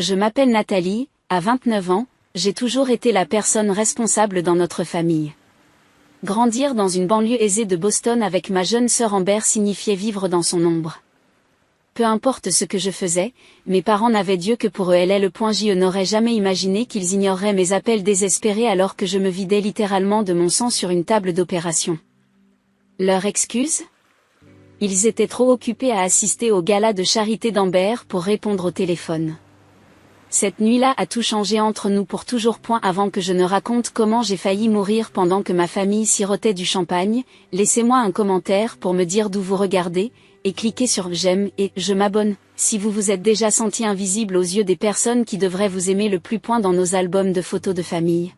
Je m'appelle Nathalie, à 29 ans, j'ai toujours été la personne responsable dans notre famille. Grandir dans une banlieue aisée de Boston avec ma jeune sœur Amber signifiait vivre dans son ombre. Peu importe ce que je faisais, mes parents n'avaient Dieu que pour eux. Je n'aurais jamais imaginé qu'ils ignoreraient mes appels désespérés alors que je me vidais littéralement de mon sang sur une table d'opération. Leur excuse ? Ils étaient trop occupés à assister au gala de charité d'Amber pour répondre au téléphone. Cette nuit-là a tout changé entre nous pour toujours. Avant que je ne raconte comment j'ai failli mourir pendant que ma famille sirotait du champagne, laissez-moi un commentaire pour me dire d'où vous regardez, et cliquez sur j'aime et je m'abonne, si vous vous êtes déjà senti invisible aux yeux des personnes qui devraient vous aimer le plus. Dans nos albums de photos de famille,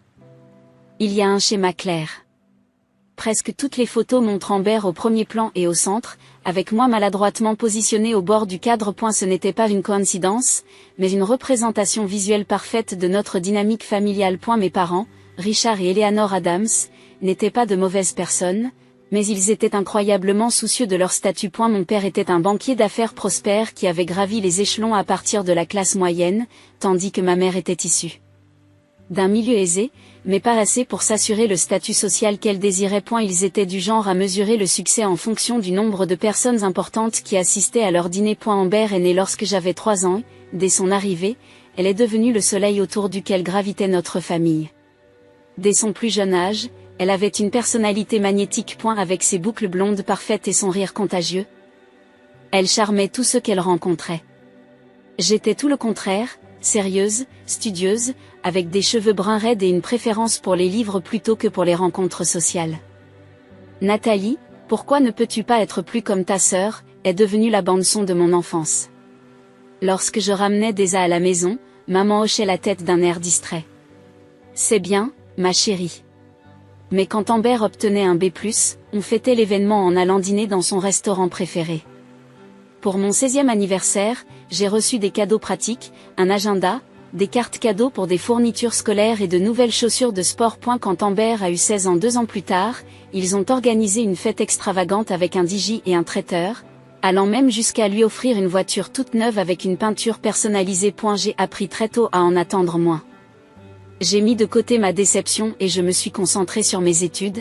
il y a un schéma clair. Presque toutes les photos montrent Amber au premier plan et au centre, avec moi maladroitement positionné au bord du cadre. Ce n'était pas une coïncidence, mais une représentation visuelle parfaite de notre dynamique familiale. Mes parents, Richard et Eleanor Adams, n'étaient pas de mauvaises personnes, mais ils étaient incroyablement soucieux de leur statut. Mon père était un banquier d'affaires prospère qui avait gravi les échelons à partir de la classe moyenne, tandis que ma mère était issue d'un milieu aisé, mais pas assez pour s'assurer le statut social qu'elle désirait. Ils étaient du genre à mesurer le succès en fonction du nombre de personnes importantes qui assistaient à leur dîner. Amber est née lorsque j'avais 3 ans, et, dès son arrivée, elle est devenue le soleil autour duquel gravitait notre famille. Dès son plus jeune âge, elle avait une personnalité magnétique. Avec ses boucles blondes parfaites et son rire contagieux, elle charmait tous ceux qu'elle rencontrait. J'étais tout le contraire, sérieuse, studieuse, avec des cheveux bruns raides et une préférence pour les livres plutôt que pour les rencontres sociales. Nathalie, pourquoi ne peux-tu pas être plus comme ta sœur, est devenue la bande-son de mon enfance. Lorsque je ramenais Desa à la maison, maman hochait la tête d'un air distrait. C'est bien, ma chérie. Mais quand Amber obtenait un B+, on fêtait l'événement en allant dîner dans son restaurant préféré. Pour mon 16e anniversaire, j'ai reçu des cadeaux pratiques, un agenda, des cartes cadeaux pour des fournitures scolaires et de nouvelles chaussures de sport. Quand Amber a eu 16 ans 2 ans plus tard, ils ont organisé une fête extravagante avec un DJ et un traiteur, allant même jusqu'à lui offrir une voiture toute neuve avec une peinture personnalisée. J'ai appris très tôt à en attendre moins. J'ai mis de côté ma déception et je me suis concentrée sur mes études,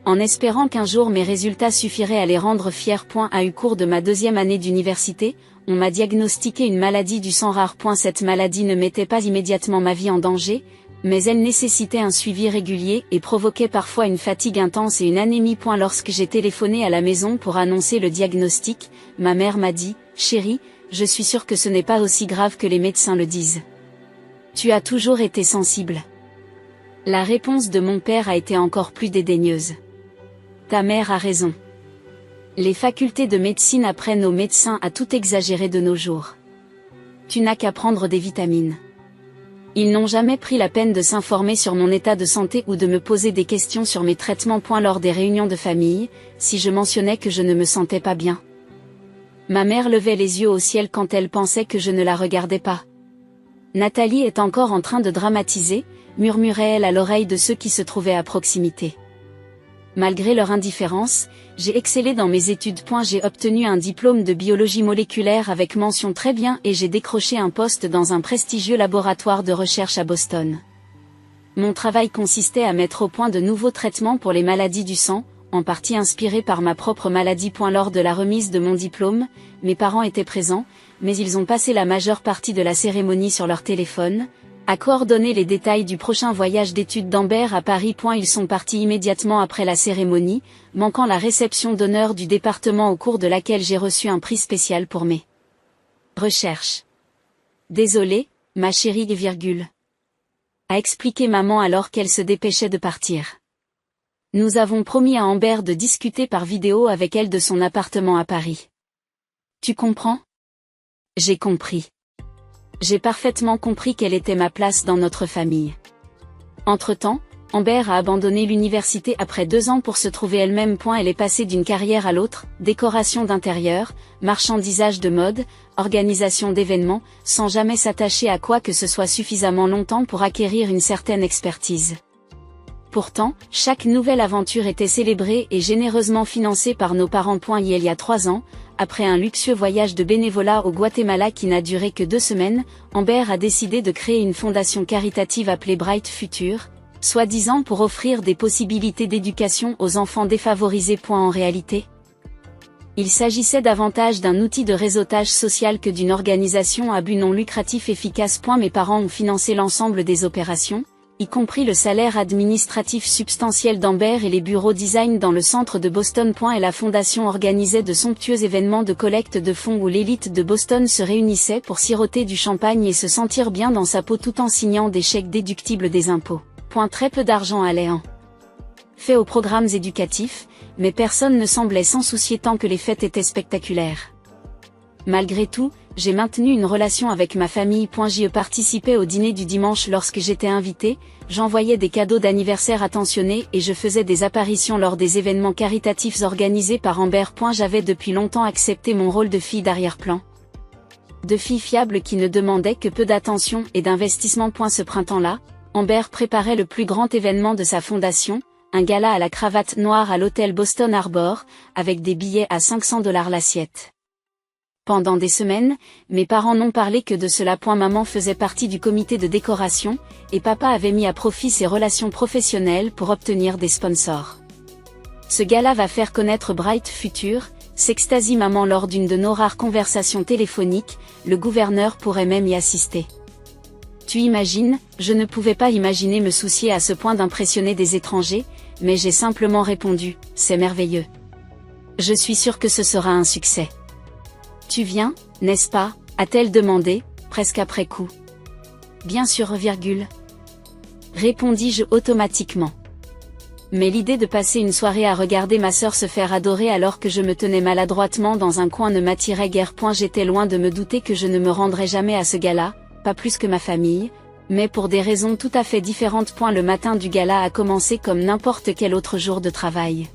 en espérant qu'un jour mes résultats suffiraient à les rendre fiers. Au cours de ma 2e année d'université, on m'a diagnostiqué une maladie du sang rare. Cette maladie ne mettait pas immédiatement ma vie en danger, mais elle nécessitait un suivi régulier et provoquait parfois une fatigue intense et une anémie. Lorsque j'ai téléphoné à la maison pour annoncer le diagnostic, ma mère m'a dit « Chérie, je suis sûre que ce n'est pas aussi grave que les médecins le disent. Tu as toujours été sensible. » La réponse de mon père a été encore plus dédaigneuse. Ta mère a raison. Les facultés de médecine apprennent aux médecins à tout exagérer de nos jours. Tu n'as qu'à prendre des vitamines. Ils n'ont jamais pris la peine de s'informer sur mon état de santé ou de me poser des questions sur mes traitements. Lors des réunions de famille, si je mentionnais que je ne me sentais pas bien, ma mère levait les yeux au ciel quand elle pensait que je ne la regardais pas. Nathalie est encore en train de dramatiser, murmurait-elle à l'oreille de ceux qui se trouvaient à proximité. Malgré leur indifférence, j'ai excellé dans mes études. J'ai obtenu un diplôme de biologie moléculaire avec mention très bien et j'ai décroché un poste dans un prestigieux laboratoire de recherche à Boston. Mon travail consistait à mettre au point de nouveaux traitements pour les maladies du sang, en partie inspirés par ma propre maladie. Lors de la remise de mon diplôme, mes parents étaient présents, mais ils ont passé la majeure partie de la cérémonie sur leur téléphone, à coordonner les détails du prochain voyage d'études d'Amber à Paris. Ils sont partis immédiatement après la cérémonie, manquant la réception d'honneur du département au cours de laquelle j'ai reçu un prix spécial pour mes recherches. Désolée, ma chérie, a expliqué maman alors qu'elle se dépêchait de partir. Nous avons promis à Amber de discuter par vidéo avec elle de son appartement à Paris. Tu comprends ? J'ai compris. J'ai parfaitement compris quelle était ma place dans notre famille. Entre-temps, Amber a abandonné l'université après 2 ans pour se trouver elle-même. Elle est passée d'une carrière à l'autre, décoration d'intérieur, marchandisage de mode, organisation d'événements, sans jamais s'attacher à quoi que ce soit suffisamment longtemps pour acquérir une certaine expertise. Pourtant, chaque nouvelle aventure était célébrée et généreusement financée par nos parents. Il y a 3 ans, après un luxueux voyage de bénévolat au Guatemala qui n'a duré que 2 semaines, Amber a décidé de créer une fondation caritative appelée Bright Future, soi-disant pour offrir des possibilités d'éducation aux enfants défavorisés. En réalité, il s'agissait davantage d'un outil de réseautage social que d'une organisation à but non lucratif efficace. Mes parents ont financé l'ensemble des opérations, y compris le salaire administratif substantiel d'Amber et les bureaux design dans le centre de Boston. Et la fondation organisait de somptueux événements de collecte de fonds où l'élite de Boston se réunissait pour siroter du champagne et se sentir bien dans sa peau tout en signant des chèques déductibles des impôts. Très peu d'argent allait en fait aux programmes éducatifs, mais personne ne semblait s'en soucier tant que les fêtes étaient spectaculaires. Malgré tout, j'ai maintenu une relation avec ma famille. J'y participais au dîner du dimanche lorsque j'étais invitée, j'envoyais des cadeaux d'anniversaire attentionnés et je faisais des apparitions lors des événements caritatifs organisés par Amber. J'avais depuis longtemps accepté mon rôle de fille d'arrière-plan. De fille fiable qui ne demandait que peu d'attention et d'investissement. Ce printemps-là, Amber préparait le plus grand événement de sa fondation, un gala à la cravate noire à l'hôtel Boston Harbor, avec des billets à $500 l'assiette. Pendant des semaines, mes parents n'ont parlé que de cela. Maman faisait partie du comité de décoration, et papa avait mis à profit ses relations professionnelles pour obtenir des sponsors. Ce gala va faire connaître Bright Future, s'extasie maman lors d'une de nos rares conversations téléphoniques, le gouverneur pourrait même y assister. Tu imagines, je ne pouvais pas imaginer me soucier à ce point d'impressionner des étrangers, mais j'ai simplement répondu, c'est merveilleux. Je suis sûre que ce sera un succès. Tu viens, n'est-ce pas, a-t-elle demandé, presque après coup. Bien sûr, répondis-je automatiquement. Mais l'idée de passer une soirée à regarder ma sœur se faire adorer alors que je me tenais maladroitement dans un coin ne m'attirait guère. J'étais loin de me douter que je ne me rendrais jamais à ce gala, pas plus que ma famille, mais pour des raisons tout à fait différentes. Le matin du gala a commencé comme n'importe quel autre jour de travail.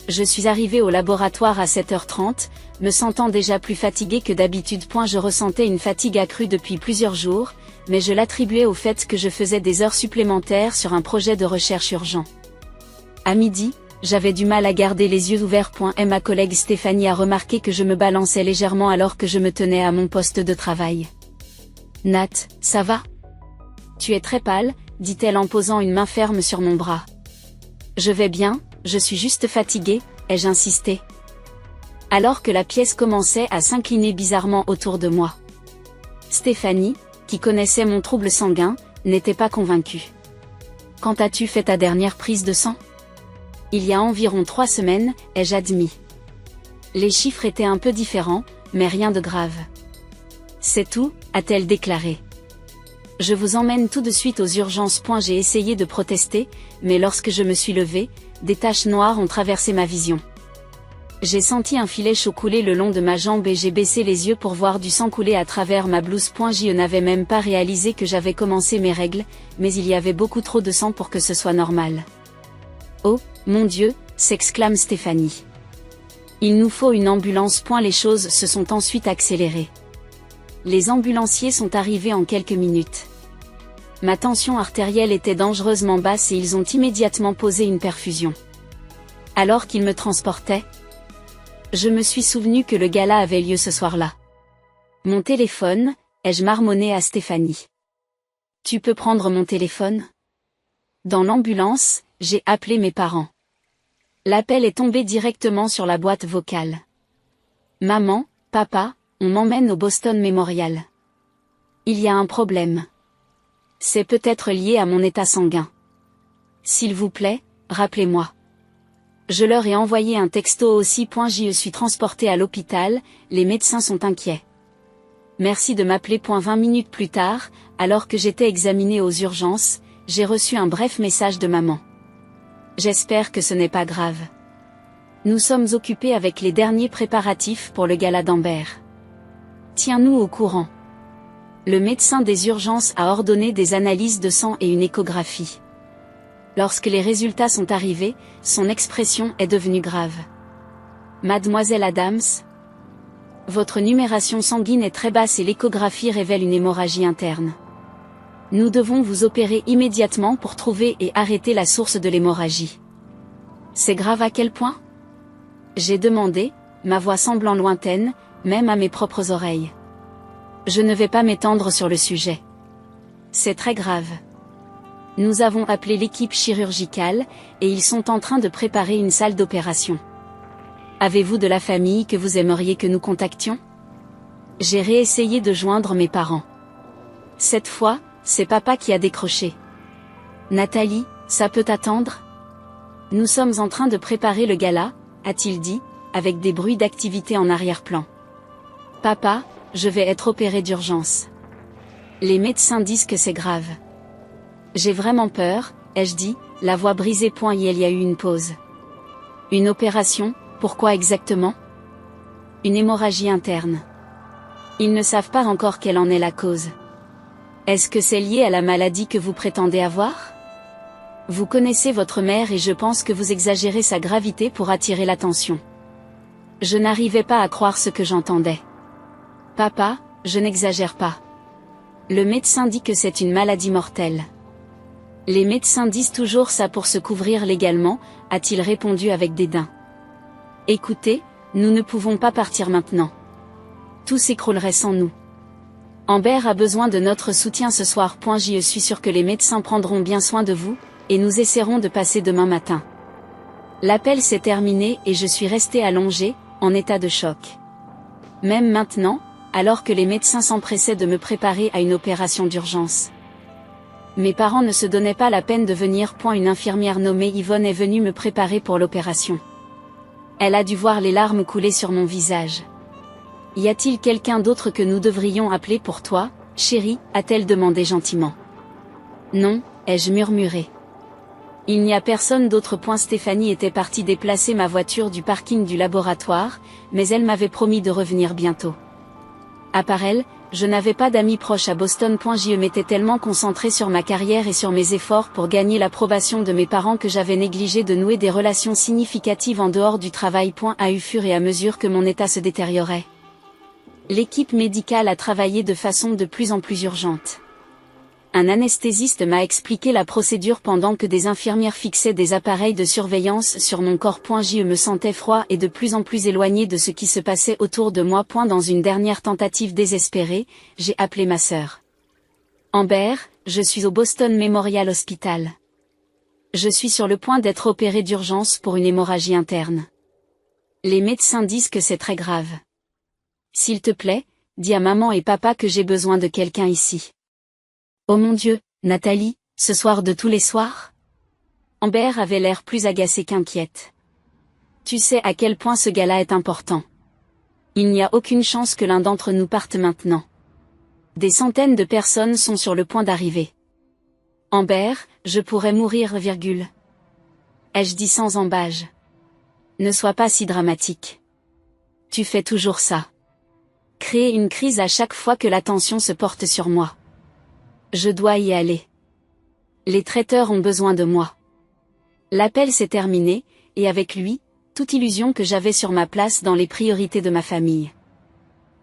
Je suis arrivée au laboratoire à 7h30, me sentant déjà plus fatiguée que d'habitude. Je ressentais une fatigue accrue depuis plusieurs jours, mais je l'attribuais au fait que je faisais des heures supplémentaires sur un projet de recherche urgent. À midi, j'avais du mal à garder les yeux ouverts. Et ma collègue Stéphanie a remarqué que je me balançais légèrement alors que je me tenais à mon poste de travail. Nat, ça va? Tu es très pâle, dit-elle en posant une main ferme sur mon bras. Je vais bien, je suis juste fatiguée, ai-je insisté. Alors que la pièce commençait à s'incliner bizarrement autour de moi. Stéphanie, qui connaissait mon trouble sanguin, n'était pas convaincue. Quand as-tu fait ta dernière prise de sang? Il y a environ 3 semaines, ai-je admis. Les chiffres étaient un peu différents, mais rien de grave. C'est tout, a-t-elle déclaré. Je vous emmène tout de suite aux urgences. J'ai essayé de protester, mais lorsque je me suis levée, des taches noires ont traversé ma vision. J'ai senti un filet chaud couler le long de ma jambe et j'ai baissé les yeux pour voir du sang couler à travers ma blouse. Je n'avais même pas réalisé que j'avais commencé mes règles, mais il y avait beaucoup trop de sang pour que ce soit normal. Oh, mon Dieu, s'exclame Stéphanie. Il nous faut une ambulance. Les choses se sont ensuite accélérées. Les ambulanciers sont arrivés en quelques minutes. Ma tension artérielle était dangereusement basse et ils ont immédiatement posé une perfusion. Alors qu'ils me transportaient, je me suis souvenu que le gala avait lieu ce soir-là. Mon téléphone, ai-je marmonné à Stéphanie. Tu peux prendre mon téléphone? Dans l'ambulance, j'ai appelé mes parents. L'appel est tombé directement sur la boîte vocale. Maman, papa, on m'emmène au Boston Memorial. Il y a un problème. C'est peut-être lié à mon état sanguin. S'il vous plaît, rappelez-moi. Je leur ai envoyé un texto aussi. Je suis transportée à l'hôpital, les médecins sont inquiets. Merci de m'appeler. 20 minutes plus tard, alors que j'étais examinée aux urgences, j'ai reçu un bref message de maman. J'espère que ce n'est pas grave. Nous sommes occupés avec les derniers préparatifs pour le gala d'Amber. Tiens-nous au courant. Le médecin des urgences a ordonné des analyses de sang et une échographie. Lorsque les résultats sont arrivés, son expression est devenue grave. Mademoiselle Adams, votre numération sanguine est très basse et l'échographie révèle une hémorragie interne. Nous devons vous opérer immédiatement pour trouver et arrêter la source de l'hémorragie. C'est grave à quel point? J'ai demandé, ma voix semblant lointaine, même à mes propres oreilles. Je ne vais pas m'étendre sur le sujet. C'est très grave. Nous avons appelé l'équipe chirurgicale, et ils sont en train de préparer une salle d'opération. Avez-vous de la famille que vous aimeriez que nous contactions? J'ai réessayé de joindre mes parents. Cette fois, c'est papa qui a décroché. Nathalie, ça peut attendre? Nous sommes en train de préparer le gala, a-t-il dit, avec des bruits d'activité en arrière-plan. Papa, je vais être opéré d'urgence. Les médecins disent que c'est grave. J'ai vraiment peur, ai-je dit, la voix brisée. Il y a eu une pause. Une opération, pourquoi exactement? Une hémorragie interne. Ils ne savent pas encore quelle en est la cause. Est-ce que c'est lié à la maladie que vous prétendez avoir? Vous connaissez votre mère et je pense que vous exagérez sa gravité pour attirer l'attention. Je n'arrivais pas à croire ce que j'entendais. Papa, je n'exagère pas. Le médecin dit que c'est une maladie mortelle. Les médecins disent toujours ça pour se couvrir légalement, a-t-il répondu avec dédain. Écoutez, nous ne pouvons pas partir maintenant. Tout s'écroulerait sans nous. Amber a besoin de notre soutien ce soir. Je suis sûr que les médecins prendront bien soin de vous, et nous essaierons de passer demain matin. L'appel s'est terminé et je suis resté allongé, en état de choc. Même maintenant, alors que les médecins s'empressaient de me préparer à une opération d'urgence. Mes parents ne se donnaient pas la peine de venir. Une infirmière nommée Yvonne est venue me préparer pour l'opération. Elle a dû voir les larmes couler sur mon visage. Y a-t-il quelqu'un d'autre que nous devrions appeler pour toi, chérie, a-t-elle demandé gentiment. Non, ai-je murmuré. Il n'y a personne d'autre. Stéphanie était partie déplacer ma voiture du parking du laboratoire, mais elle m'avait promis de revenir bientôt. À part elle, je n'avais pas d'amis proches à Boston. Je m'étais tellement concentré sur ma carrière et sur mes efforts pour gagner l'approbation de mes parents que j'avais négligé de nouer des relations significatives en dehors du travail. À fur et à mesure que mon état se détériorait. L'équipe médicale a travaillé de façon de plus en plus urgente. Un anesthésiste m'a expliqué la procédure pendant que des infirmières fixaient des appareils de surveillance sur mon corps. Je me sentais froid et de plus en plus éloigné de ce qui se passait autour de moi. Dans une dernière tentative désespérée, j'ai appelé ma sœur. Amber, je suis au Boston Memorial Hospital. Je suis sur le point d'être opéré d'urgence pour une hémorragie interne. Les médecins disent que c'est très grave. S'il te plaît, dis à maman et papa que j'ai besoin de quelqu'un ici. Oh mon Dieu, Nathalie, ce soir de tous les soirs? Amber avait l'air plus agacée qu'inquiète. Tu sais à quel point ce gala est important. Il n'y a aucune chance que l'un d'entre nous parte maintenant. Des centaines de personnes sont sur le point d'arriver. Amber, je pourrais mourir, ai-je dit sans embâge. Ne sois pas si dramatique. Tu fais toujours ça. Créer une crise à chaque fois que l'attention se porte sur moi. Je dois y aller. Les traiteurs ont besoin de moi. L'appel s'est terminé, et avec lui, toute illusion que j'avais sur ma place dans les priorités de ma famille.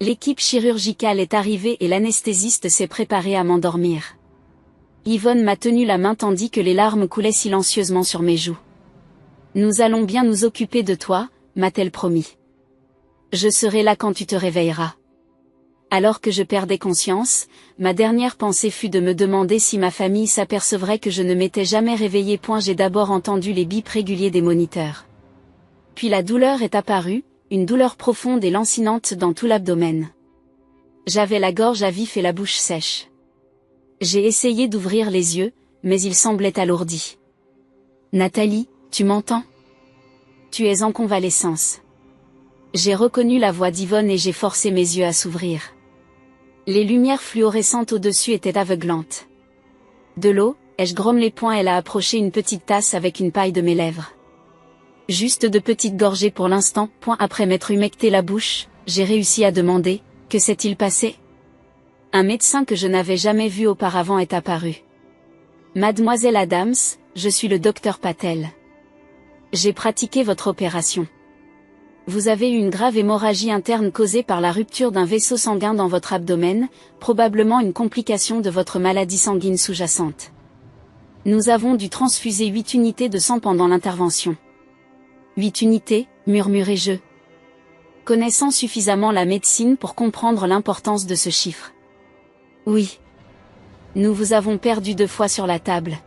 L'équipe chirurgicale est arrivée et l'anesthésiste s'est préparé à m'endormir. Yvonne m'a tenu la main tandis que les larmes coulaient silencieusement sur mes joues. Nous allons bien nous occuper de toi, m'a-t-elle promis. Je serai là quand tu te réveilleras. Alors que je perdais conscience, ma dernière pensée fut de me demander si ma famille s'apercevrait que je ne m'étais jamais réveillée. J'ai d'abord entendu les bips réguliers des moniteurs. Puis la douleur est apparue, une douleur profonde et lancinante dans tout l'abdomen. J'avais la gorge à vif et la bouche sèche. J'ai essayé d'ouvrir les yeux, mais ils semblaient alourdis. Nathalie, tu m'entends? Tu es en convalescence. J'ai reconnu la voix d'Yvonne et j'ai forcé mes yeux à s'ouvrir. Les lumières fluorescentes au-dessus étaient aveuglantes. De l'eau, ai-je grommelé. Elle a approché une petite tasse avec une paille de mes lèvres. Juste de petites gorgées pour l'instant. Après m'être humecté la bouche, j'ai réussi à demander, que s'est-il passé? Un médecin que je n'avais jamais vu auparavant est apparu. Mademoiselle Adams, je suis le docteur Patel. J'ai pratiqué votre opération. Vous avez eu une grave hémorragie interne causée par la rupture d'un vaisseau sanguin dans votre abdomen, probablement une complication de votre maladie sanguine sous-jacente. Nous avons dû transfuser 8 unités de sang pendant l'intervention. 8 unités, murmurai-je, connaissant suffisamment la médecine pour comprendre l'importance de ce chiffre. Oui. Nous vous avons perdu 2 fois sur la table.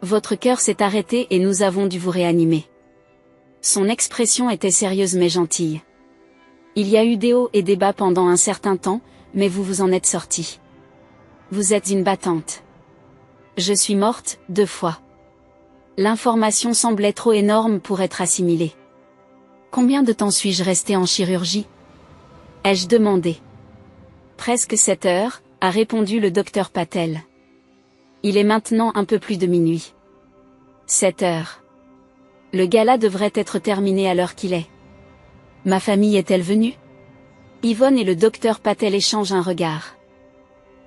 Votre cœur s'est arrêté et nous avons dû vous réanimer. Son expression était sérieuse mais gentille. Il y a eu des hauts et des bas pendant un certain temps, mais vous vous en êtes sorti. Vous êtes une battante. Je suis morte 2 fois. L'information semblait trop énorme pour être assimilée. Combien de temps suis-je restée en chirurgie? Ai-je demandé. Presque 7 heures, a répondu le docteur Patel. Il est maintenant un peu plus de minuit. 7 heures. Le gala devrait être terminé à l'heure qu'il est. Ma famille est-elle venue? Yvonne et le docteur Patel échangent un regard.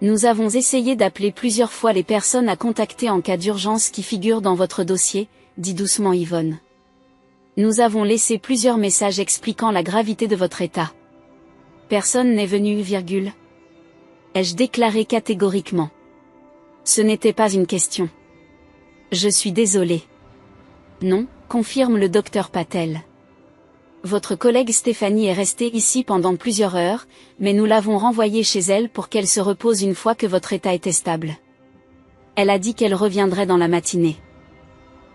Nous avons essayé d'appeler plusieurs fois les personnes à contacter en cas d'urgence qui figurent dans votre dossier, dit doucement Yvonne. Nous avons laissé plusieurs messages expliquant la gravité de votre état. Personne n'est venu, ai-je déclaré catégoriquement. Ce n'était pas une question. Je suis désolé. Non, confirme le docteur Patel. Votre collègue Stéphanie est restée ici pendant plusieurs heures, mais nous l'avons renvoyée chez elle pour qu'elle se repose une fois que votre état était stable. Elle a dit qu'elle reviendrait dans la matinée.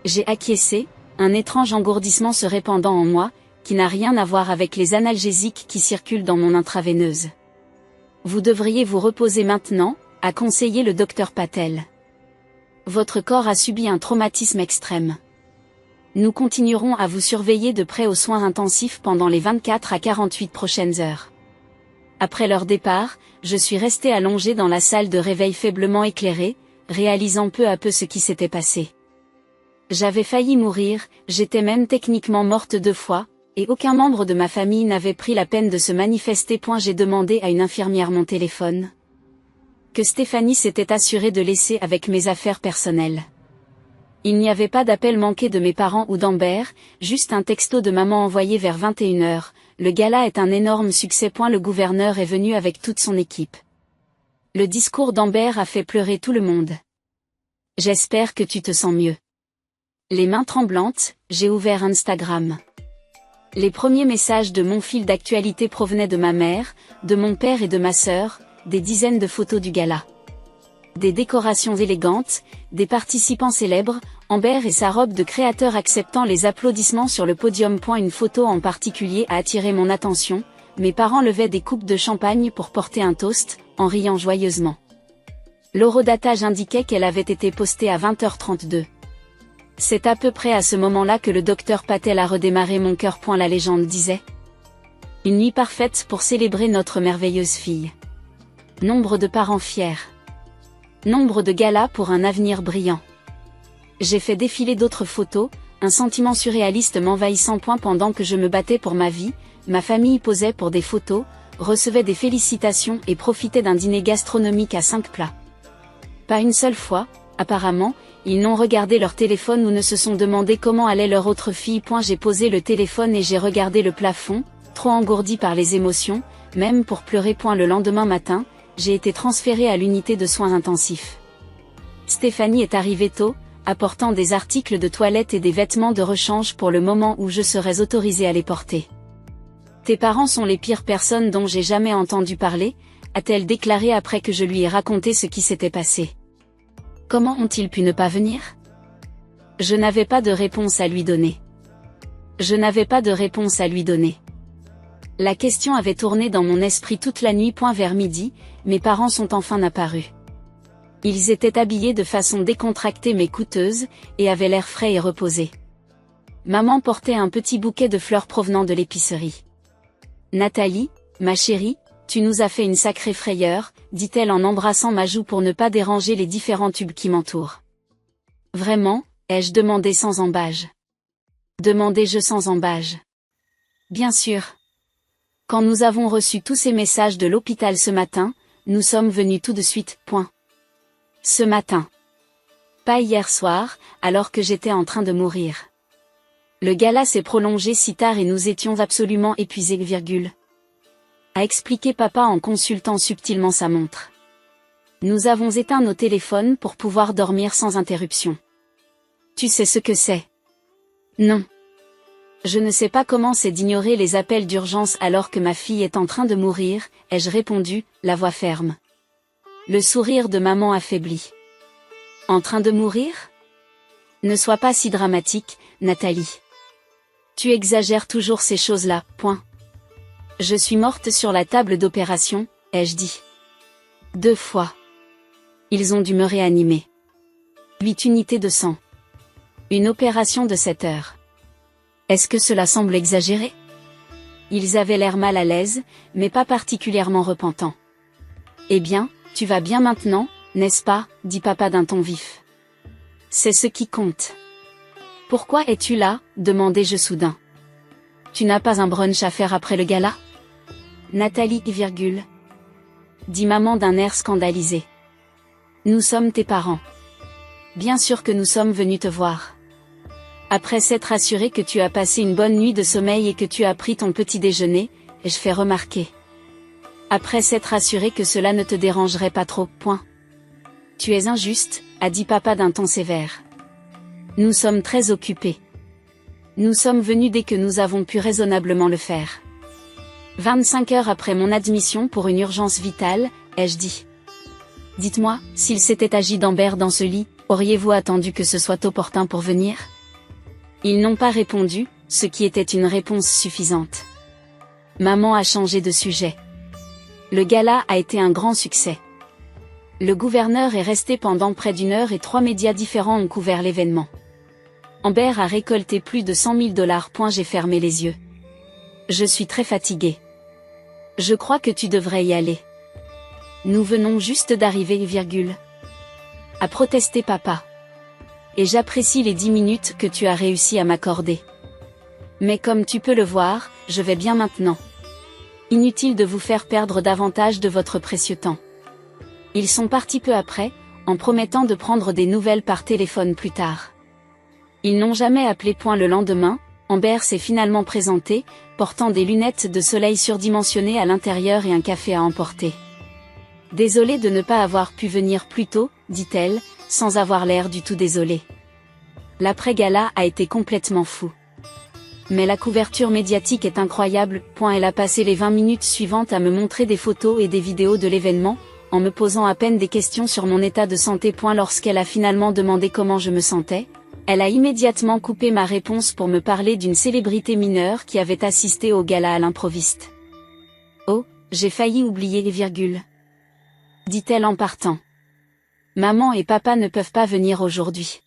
J'ai acquiescé, un étrange engourdissement se répandant en moi, qui n'a rien à voir avec les analgésiques qui circulent dans mon intraveineuse. Vous devriez vous reposer maintenant, a conseillé le docteur Patel. Votre corps a subi un traumatisme extrême. Nous continuerons à vous surveiller de près aux soins intensifs pendant les 24 à 48 prochaines heures. Après leur départ, je suis restée allongée dans la salle de réveil faiblement éclairée, réalisant peu à peu ce qui s'était passé. J'avais failli mourir, j'étais même techniquement morte 2 fois, et aucun membre de ma famille n'avait pris la peine de se manifester. J'ai demandé à une infirmière mon téléphone, que Stéphanie s'était assurée de laisser avec mes affaires personnelles. Il n'y avait pas d'appel manqué de mes parents ou d'Amber, juste un texto de maman envoyé vers 21h. Le gala est un énorme succès. Le gouverneur est venu avec toute son équipe. Le discours d'Amber a fait pleurer tout le monde. J'espère que tu te sens mieux. Les mains tremblantes, j'ai ouvert Instagram. Les premiers messages de mon fil d'actualité provenaient de ma mère, de mon père et de ma sœur, des dizaines de photos du gala. Des décorations élégantes, des participants célèbres, Amber et sa robe de créateur acceptant les applaudissements sur le podium. Une photo en particulier a attiré mon attention, mes parents levaient des coupes de champagne pour porter un toast, en riant joyeusement. L'horodatage indiquait qu'elle avait été postée à 20h32. C'est à peu près à ce moment-là que le docteur Patel a redémarré mon cœur. La légende disait. Une nuit parfaite pour célébrer notre merveilleuse fille. Nombre de parents fiers. Nombre de galas pour un avenir brillant. J'ai fait défiler d'autres photos, un sentiment surréaliste m'envahissant. Pendant que je me battais pour ma vie, ma famille posait pour des photos, recevait des félicitations et profitait d'un dîner gastronomique à 5 plats. Pas une seule fois, apparemment, ils n'ont regardé leur téléphone ou ne se sont demandé comment allait leur autre fille. J'ai posé le téléphone et j'ai regardé le plafond, trop engourdi par les émotions, même pour pleurer. Le lendemain matin, j'ai été transférée à l'unité de soins intensifs. Stéphanie est arrivée tôt, apportant des articles de toilette et des vêtements de rechange pour le moment où je serais autorisée à les porter. Tes parents sont les pires personnes dont j'ai jamais entendu parler, a-t-elle déclaré après que je lui ai raconté ce qui s'était passé. Comment ont-ils pu ne pas venir? Je n'avais pas de réponse à lui donner. La question avait tourné dans mon esprit toute la nuit. Vers midi, mes parents sont enfin apparus. Ils étaient habillés de façon décontractée mais coûteuse, et avaient l'air frais et reposés. Maman portait un petit bouquet de fleurs provenant de l'épicerie. Nathalie, ma chérie, tu nous as fait une sacrée frayeur, dit-elle en embrassant ma joue pour ne pas déranger les différents tubes qui m'entourent. Vraiment, ai-je demandé sans embâge. Demandai-je sans embâge. Bien sûr. Quand nous avons reçu tous ces messages de l'hôpital ce matin, nous sommes venus tout de suite. Ce matin. Pas hier soir, alors que j'étais en train de mourir. Le gala s'est prolongé si tard et nous étions absolument épuisés, a expliqué papa en consultant subtilement sa montre. Nous avons éteint nos téléphones pour pouvoir dormir sans interruption. Tu sais ce que c'est? Non. Je ne sais pas comment c'est d'ignorer les appels d'urgence alors que ma fille est en train de mourir, ai-je répondu, la voix ferme. Le sourire de maman affaibli. En train de mourir? Ne sois pas si dramatique, Nathalie. Tu exagères toujours ces choses-là, point. Je suis morte sur la table d'opération, ai-je dit. 2 fois. Ils ont dû me réanimer. 8 unités de sang. Une opération de 7 heures. Est-ce que cela semble exagéré? Ils avaient l'air mal à l'aise, mais pas particulièrement repentants. Eh bien, tu vas bien maintenant, n'est-ce pas, dit papa d'un ton vif. C'est ce qui compte. Pourquoi es-tu là, demandai-je soudain. Tu n'as pas un brunch à faire après le gala? Nathalie, dit maman d'un air scandalisé. Nous sommes tes parents. Bien sûr que nous sommes venus te voir. Après s'être assuré que tu as passé une bonne nuit de sommeil et que tu as pris ton petit déjeuner, je fais remarquer. Après s'être assuré que cela ne te dérangerait pas trop, point. Tu es injuste, a dit papa d'un ton sévère. Nous sommes très occupés. Nous sommes venus dès que nous avons pu raisonnablement le faire. 25 heures après mon admission pour une urgence vitale, ai-je dit. Dites-moi, s'il s'était agi d'Amber dans ce lit, auriez-vous attendu que ce soit opportun pour venir? Ils n'ont pas répondu, ce qui était une réponse suffisante. Maman a changé de sujet. Le gala a été un grand succès. Le gouverneur est resté pendant près d'1 heure et 3 médias différents ont couvert l'événement. Amber a récolté plus de 100 000 $. J'ai fermé les yeux. Je suis très fatiguée. Je crois que tu devrais y aller. Nous venons juste d'arriver, a protesté papa. Et j'apprécie les 10 minutes que tu as réussi à m'accorder. Mais comme tu peux le voir, je vais bien maintenant. Inutile de vous faire perdre davantage de votre précieux temps. Ils sont partis peu après, en promettant de prendre des nouvelles par téléphone plus tard. Ils n'ont jamais appelé point le lendemain, Amber s'est finalement présentée, portant des lunettes de soleil surdimensionnées à l'intérieur et un café à emporter. Désolée de ne pas avoir pu venir plus tôt, dit-elle, sans avoir l'air du tout désolée. L'après-gala a été complètement fou. Mais la couverture médiatique est incroyable, elle a passé les 20 minutes suivantes à me montrer des photos et des vidéos de l'événement, en me posant à peine des questions sur mon état de santé. Lorsqu'elle a finalement demandé comment je me sentais, elle a immédiatement coupé ma réponse pour me parler d'une célébrité mineure qui avait assisté au gala à l'improviste. Oh, j'ai failli oublier les virgules, dit-elle en partant. Maman et papa ne peuvent pas venir aujourd'hui.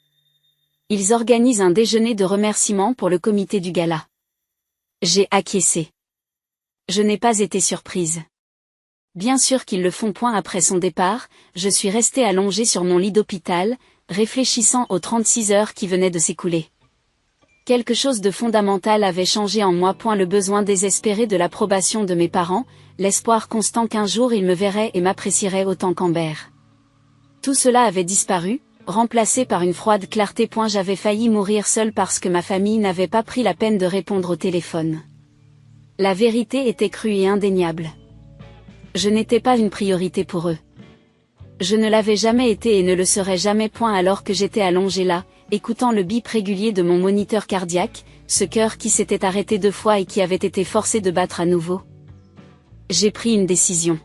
Ils organisent un déjeuner de remerciement pour le comité du gala. J'ai acquiescé. Je n'ai pas été surprise. Bien sûr qu'ils le font. Après son départ, je suis restée allongée sur mon lit d'hôpital, réfléchissant aux 36 heures qui venaient de s'écouler. Quelque chose de fondamental avait changé en moi. Le besoin désespéré de l'approbation de mes parents, l'espoir constant qu'un jour ils me verraient et m'apprécieraient autant qu'Amber. Tout cela avait disparu, remplacé par une froide clarté. J'avais failli mourir seule parce que ma famille n'avait pas pris la peine de répondre au téléphone. La vérité était crue et indéniable. Je n'étais pas une priorité pour eux. Je ne l'avais jamais été et ne le serai jamais. Alors que j'étais allongée là, écoutant le bip régulier de mon moniteur cardiaque, ce cœur qui s'était arrêté 2 fois et qui avait été forcé de battre à nouveau. J'ai pris une décision.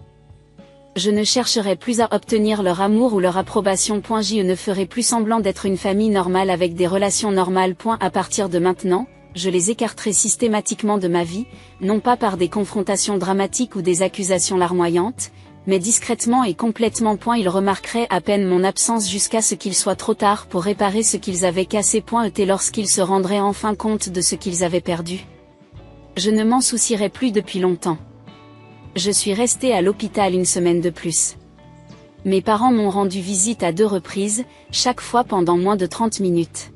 Je ne chercherai plus à obtenir leur amour ou leur approbation. Je ne ferai plus semblant d'être une famille normale avec des relations normales. À partir de maintenant, je les écarterai systématiquement de ma vie, non pas par des confrontations dramatiques ou des accusations larmoyantes, mais discrètement et complètement. Ils remarqueraient à peine mon absence jusqu'à ce qu'il soit trop tard pour réparer ce qu'ils avaient cassé. Et lorsqu'ils se rendraient enfin compte de ce qu'ils avaient perdu. Je ne m'en soucierai plus depuis longtemps. Je suis restée à l'hôpital 1 semaine de plus. Mes parents m'ont rendu visite à 2 reprises, chaque fois pendant moins de 30 minutes.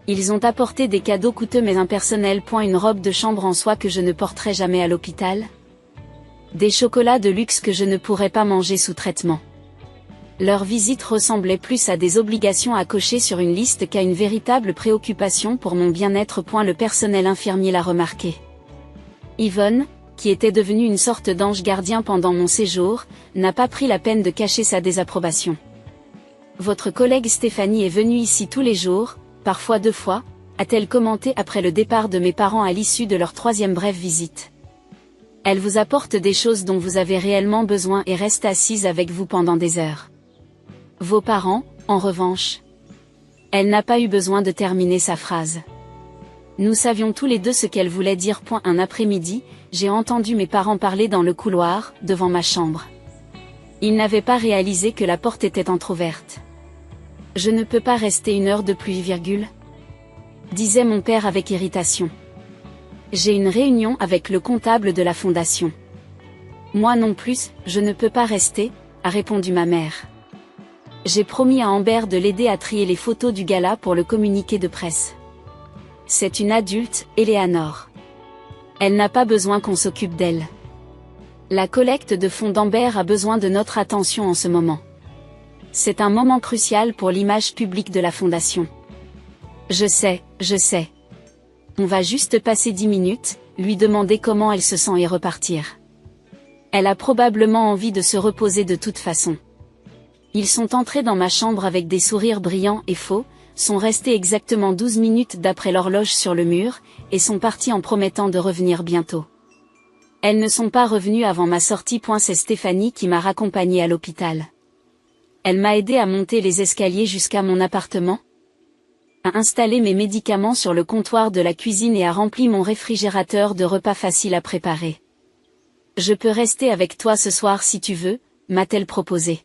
Ils ont apporté des cadeaux coûteux mais impersonnels. Une robe de chambre en soie que je ne porterai jamais à l'hôpital. Des chocolats de luxe que je ne pourrais pas manger sous traitement. Leur visite ressemblait plus à des obligations à cocher sur une liste qu'à une véritable préoccupation pour mon bien-être. Le personnel infirmier l'a remarqué. Yvonne, qui était devenue une sorte d'ange gardien pendant mon séjour, n'a pas pris la peine de cacher sa désapprobation. Votre collègue Stéphanie est venue ici tous les jours, parfois 2 fois, a-t-elle commenté après le départ de mes parents à l'issue de leur 3e brève visite. Elle vous apporte des choses dont vous avez réellement besoin et reste assise avec vous pendant des heures. Vos parents, en revanche. Elle n'a pas eu besoin de terminer sa phrase. Nous savions tous les deux ce qu'elle voulait dire. Un après-midi, j'ai entendu mes parents parler dans le couloir, devant ma chambre. Ils n'avaient pas réalisé que la porte était entr'ouverte. Je ne peux pas rester 1 heure de plus, disait mon père avec irritation. J'ai une réunion avec le comptable de la fondation. Moi non plus, je ne peux pas rester, a répondu ma mère. J'ai promis à Amber de l'aider à trier les photos du gala pour le communiqué de presse. C'est une adulte, Eleanor. Elle n'a pas besoin qu'on s'occupe d'elle. La collecte de fonds d'Amber a besoin de notre attention en ce moment. C'est un moment crucial pour l'image publique de la fondation. Je sais. On va juste passer 10 minutes, lui demander comment elle se sent et repartir. Elle a probablement envie de se reposer de toute façon. Ils sont entrés dans ma chambre avec des sourires brillants et faux, sont restés exactement 12 minutes d'après l'horloge sur le mur, et sont partis en promettant de revenir bientôt. Elles ne sont pas revenues avant ma sortie. C'est Stéphanie qui m'a raccompagnée à l'hôpital. Elle m'a aidé à monter les escaliers jusqu'à mon appartement, a installé mes médicaments sur le comptoir de la cuisine et a rempli mon réfrigérateur de repas faciles à préparer. Je peux rester avec toi ce soir si tu veux, m'a-t-elle proposé.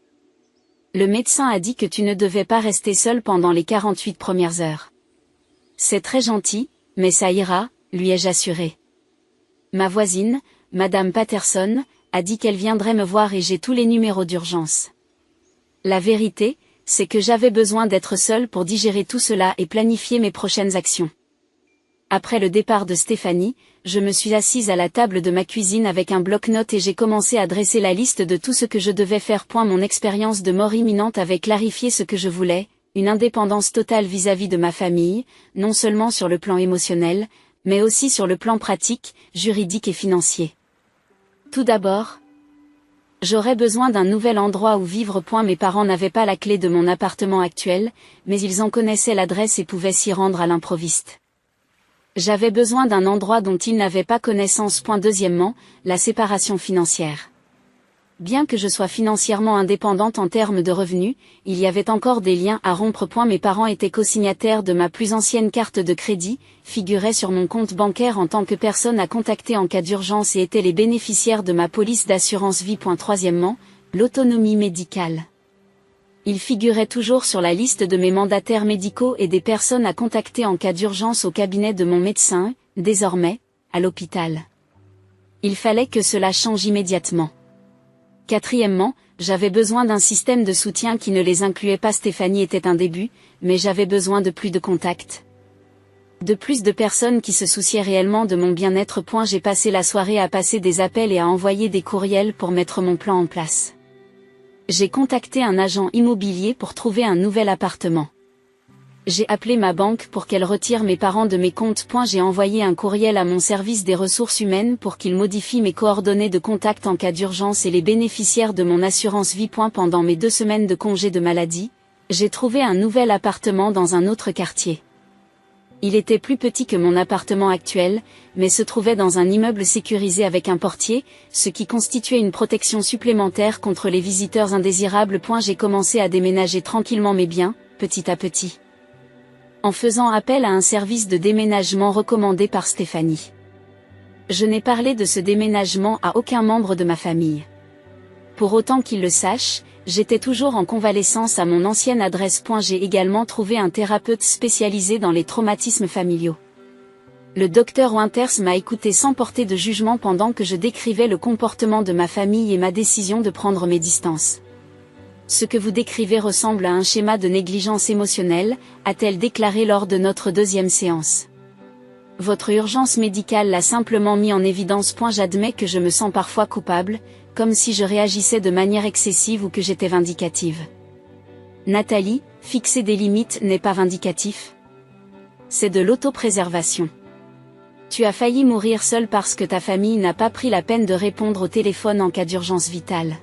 Le médecin a dit que tu ne devais pas rester seule pendant les 48 premières heures. C'est très gentil, mais ça ira, lui ai-je assuré. Ma voisine, Madame Patterson, a dit qu'elle viendrait me voir et j'ai tous les numéros d'urgence. La vérité, c'est que j'avais besoin d'être seule pour digérer tout cela et planifier mes prochaines actions. Après le départ de Stéphanie, je me suis assise à la table de ma cuisine avec un bloc-notes et j'ai commencé à dresser la liste de tout ce que je devais faire. Mon expérience de mort imminente avait clarifié ce que je voulais, une indépendance totale vis-à-vis de ma famille, non seulement sur le plan émotionnel, mais aussi sur le plan pratique, juridique et financier. Tout d'abord, j'aurais besoin d'un nouvel endroit où vivre. Mes parents n'avaient pas la clé de mon appartement actuel, mais ils en connaissaient l'adresse et pouvaient s'y rendre à l'improviste. J'avais besoin d'un endroit dont ils n'avaient pas connaissance. Deuxièmement, la séparation financière. Bien que je sois financièrement indépendante en termes de revenus, il y avait encore des liens à rompre. Mes parents étaient co-signataires de ma plus ancienne carte de crédit, figuraient sur mon compte bancaire en tant que personne à contacter en cas d'urgence et étaient les bénéficiaires de ma police d'assurance vie. Troisièmement, l'autonomie médicale. Ils figuraient toujours sur la liste de mes mandataires médicaux et des personnes à contacter en cas d'urgence au cabinet de mon médecin, désormais, à l'hôpital. Il fallait que cela change immédiatement. Quatrièmement, j'avais besoin d'un système de soutien qui ne les incluait pas. Stéphanie était un début, mais j'avais besoin de plus de contacts. De plus de personnes qui se souciaient réellement de mon bien-être. J'ai passé la soirée à passer des appels et à envoyer des courriels pour mettre mon plan en place. J'ai contacté un agent immobilier pour trouver un nouvel appartement. J'ai appelé ma banque pour qu'elle retire mes parents de mes comptes. J'ai envoyé un courriel à mon service des ressources humaines pour qu'ils modifient mes coordonnées de contact en cas d'urgence et les bénéficiaires de mon assurance vie. Pendant mes 2 semaines de congé de maladie, j'ai trouvé un nouvel appartement dans un autre quartier. Il était plus petit que mon appartement actuel, mais se trouvait dans un immeuble sécurisé avec un portier, ce qui constituait une protection supplémentaire contre les visiteurs indésirables. J'ai commencé à déménager tranquillement mes biens, petit à petit, en faisant appel à un service de déménagement recommandé par Stéphanie. Je n'ai parlé de ce déménagement à aucun membre de ma famille. Pour autant qu'ils le sachent, j'étais toujours en convalescence à mon ancienne adresse. J'ai également trouvé un thérapeute spécialisé dans les traumatismes familiaux. Le docteur Winters m'a écouté sans porter de jugement pendant que je décrivais le comportement de ma famille et ma décision de prendre mes distances. Ce que vous décrivez ressemble à un schéma de négligence émotionnelle, a-t-elle déclaré lors de notre 2e séance. Votre urgence médicale l'a simplement mis en évidence. J'admets que je me sens parfois coupable, comme si je réagissais de manière excessive ou que j'étais vindicative. Nathalie, fixer des limites n'est pas vindicatif. C'est de l'autopréservation. Tu as failli mourir seule parce que ta famille n'a pas pris la peine de répondre au téléphone en cas d'urgence vitale.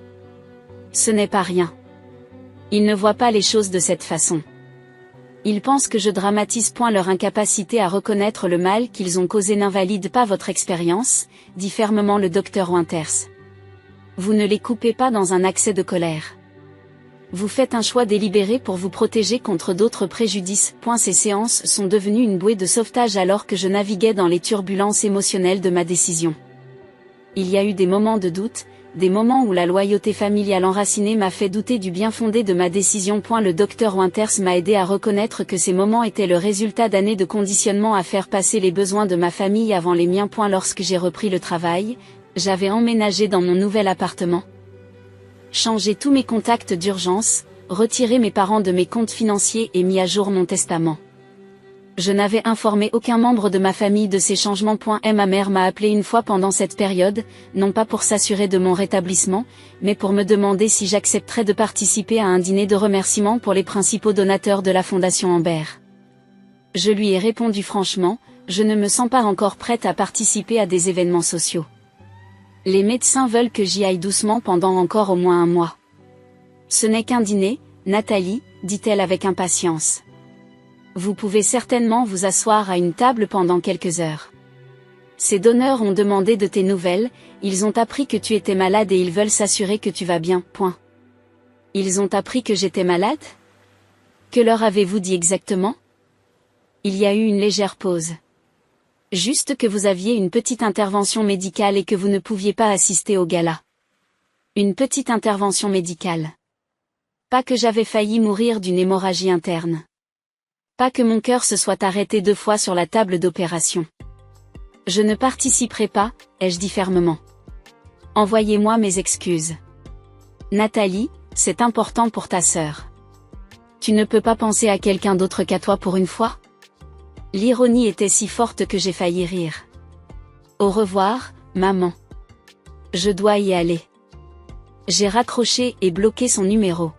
Ce n'est pas rien. Ils ne voient pas les choses de cette façon. Ils pensent que je dramatise. Leur incapacité à reconnaître le mal qu'ils ont causé n'invalide pas votre expérience, dit fermement le docteur Winters. Vous ne les coupez pas dans un accès de colère. Vous faites un choix délibéré pour vous protéger contre d'autres préjudices. Ces séances sont devenues une bouée de sauvetage alors que je naviguais dans les turbulences émotionnelles de ma décision. Il y a eu des moments de doute, des moments où la loyauté familiale enracinée m'a fait douter du bien fondé de ma décision. Le docteur Winters m'a aidé à reconnaître que ces moments étaient le résultat d'années de conditionnement à faire passer les besoins de ma famille avant les miens. Lorsque j'ai repris le travail, j'avais emménagé dans mon nouvel appartement. Changé tous mes contacts d'urgence, retiré mes parents de mes comptes financiers et mis à jour mon testament. Je n'avais informé aucun membre de ma famille de ces changements. Ma mère m'a appelé une fois pendant cette période, non pas pour s'assurer de mon rétablissement, mais pour me demander si j'accepterais de participer à un dîner de remerciement pour les principaux donateurs de la Fondation Amber. Je lui ai répondu franchement, je ne me sens pas encore prête à participer à des événements sociaux. Les médecins veulent que j'y aille doucement pendant encore au moins un mois. Ce n'est qu'un dîner, Nathalie, dit-elle avec impatience. Vous pouvez certainement vous asseoir à une table pendant quelques heures. Ces donneurs ont demandé de tes nouvelles, ils ont appris que tu étais malade et ils veulent s'assurer que tu vas bien. Ils ont appris que j'étais malade? Que leur avez-vous dit exactement? Il y a eu une légère pause. Juste que vous aviez une petite intervention médicale et que vous ne pouviez pas assister au gala. Une petite intervention médicale. Pas que j'avais failli mourir d'une hémorragie interne. Pas que mon cœur se soit arrêté 2 fois sur la table d'opération. Je ne participerai pas, ai-je dit fermement. Envoyez-moi mes excuses. Nathalie, c'est important pour ta sœur. Tu ne peux pas penser à quelqu'un d'autre qu'à toi pour une fois? L'ironie était si forte que j'ai failli rire. Au revoir, maman. Je dois y aller. J'ai raccroché et bloqué son numéro.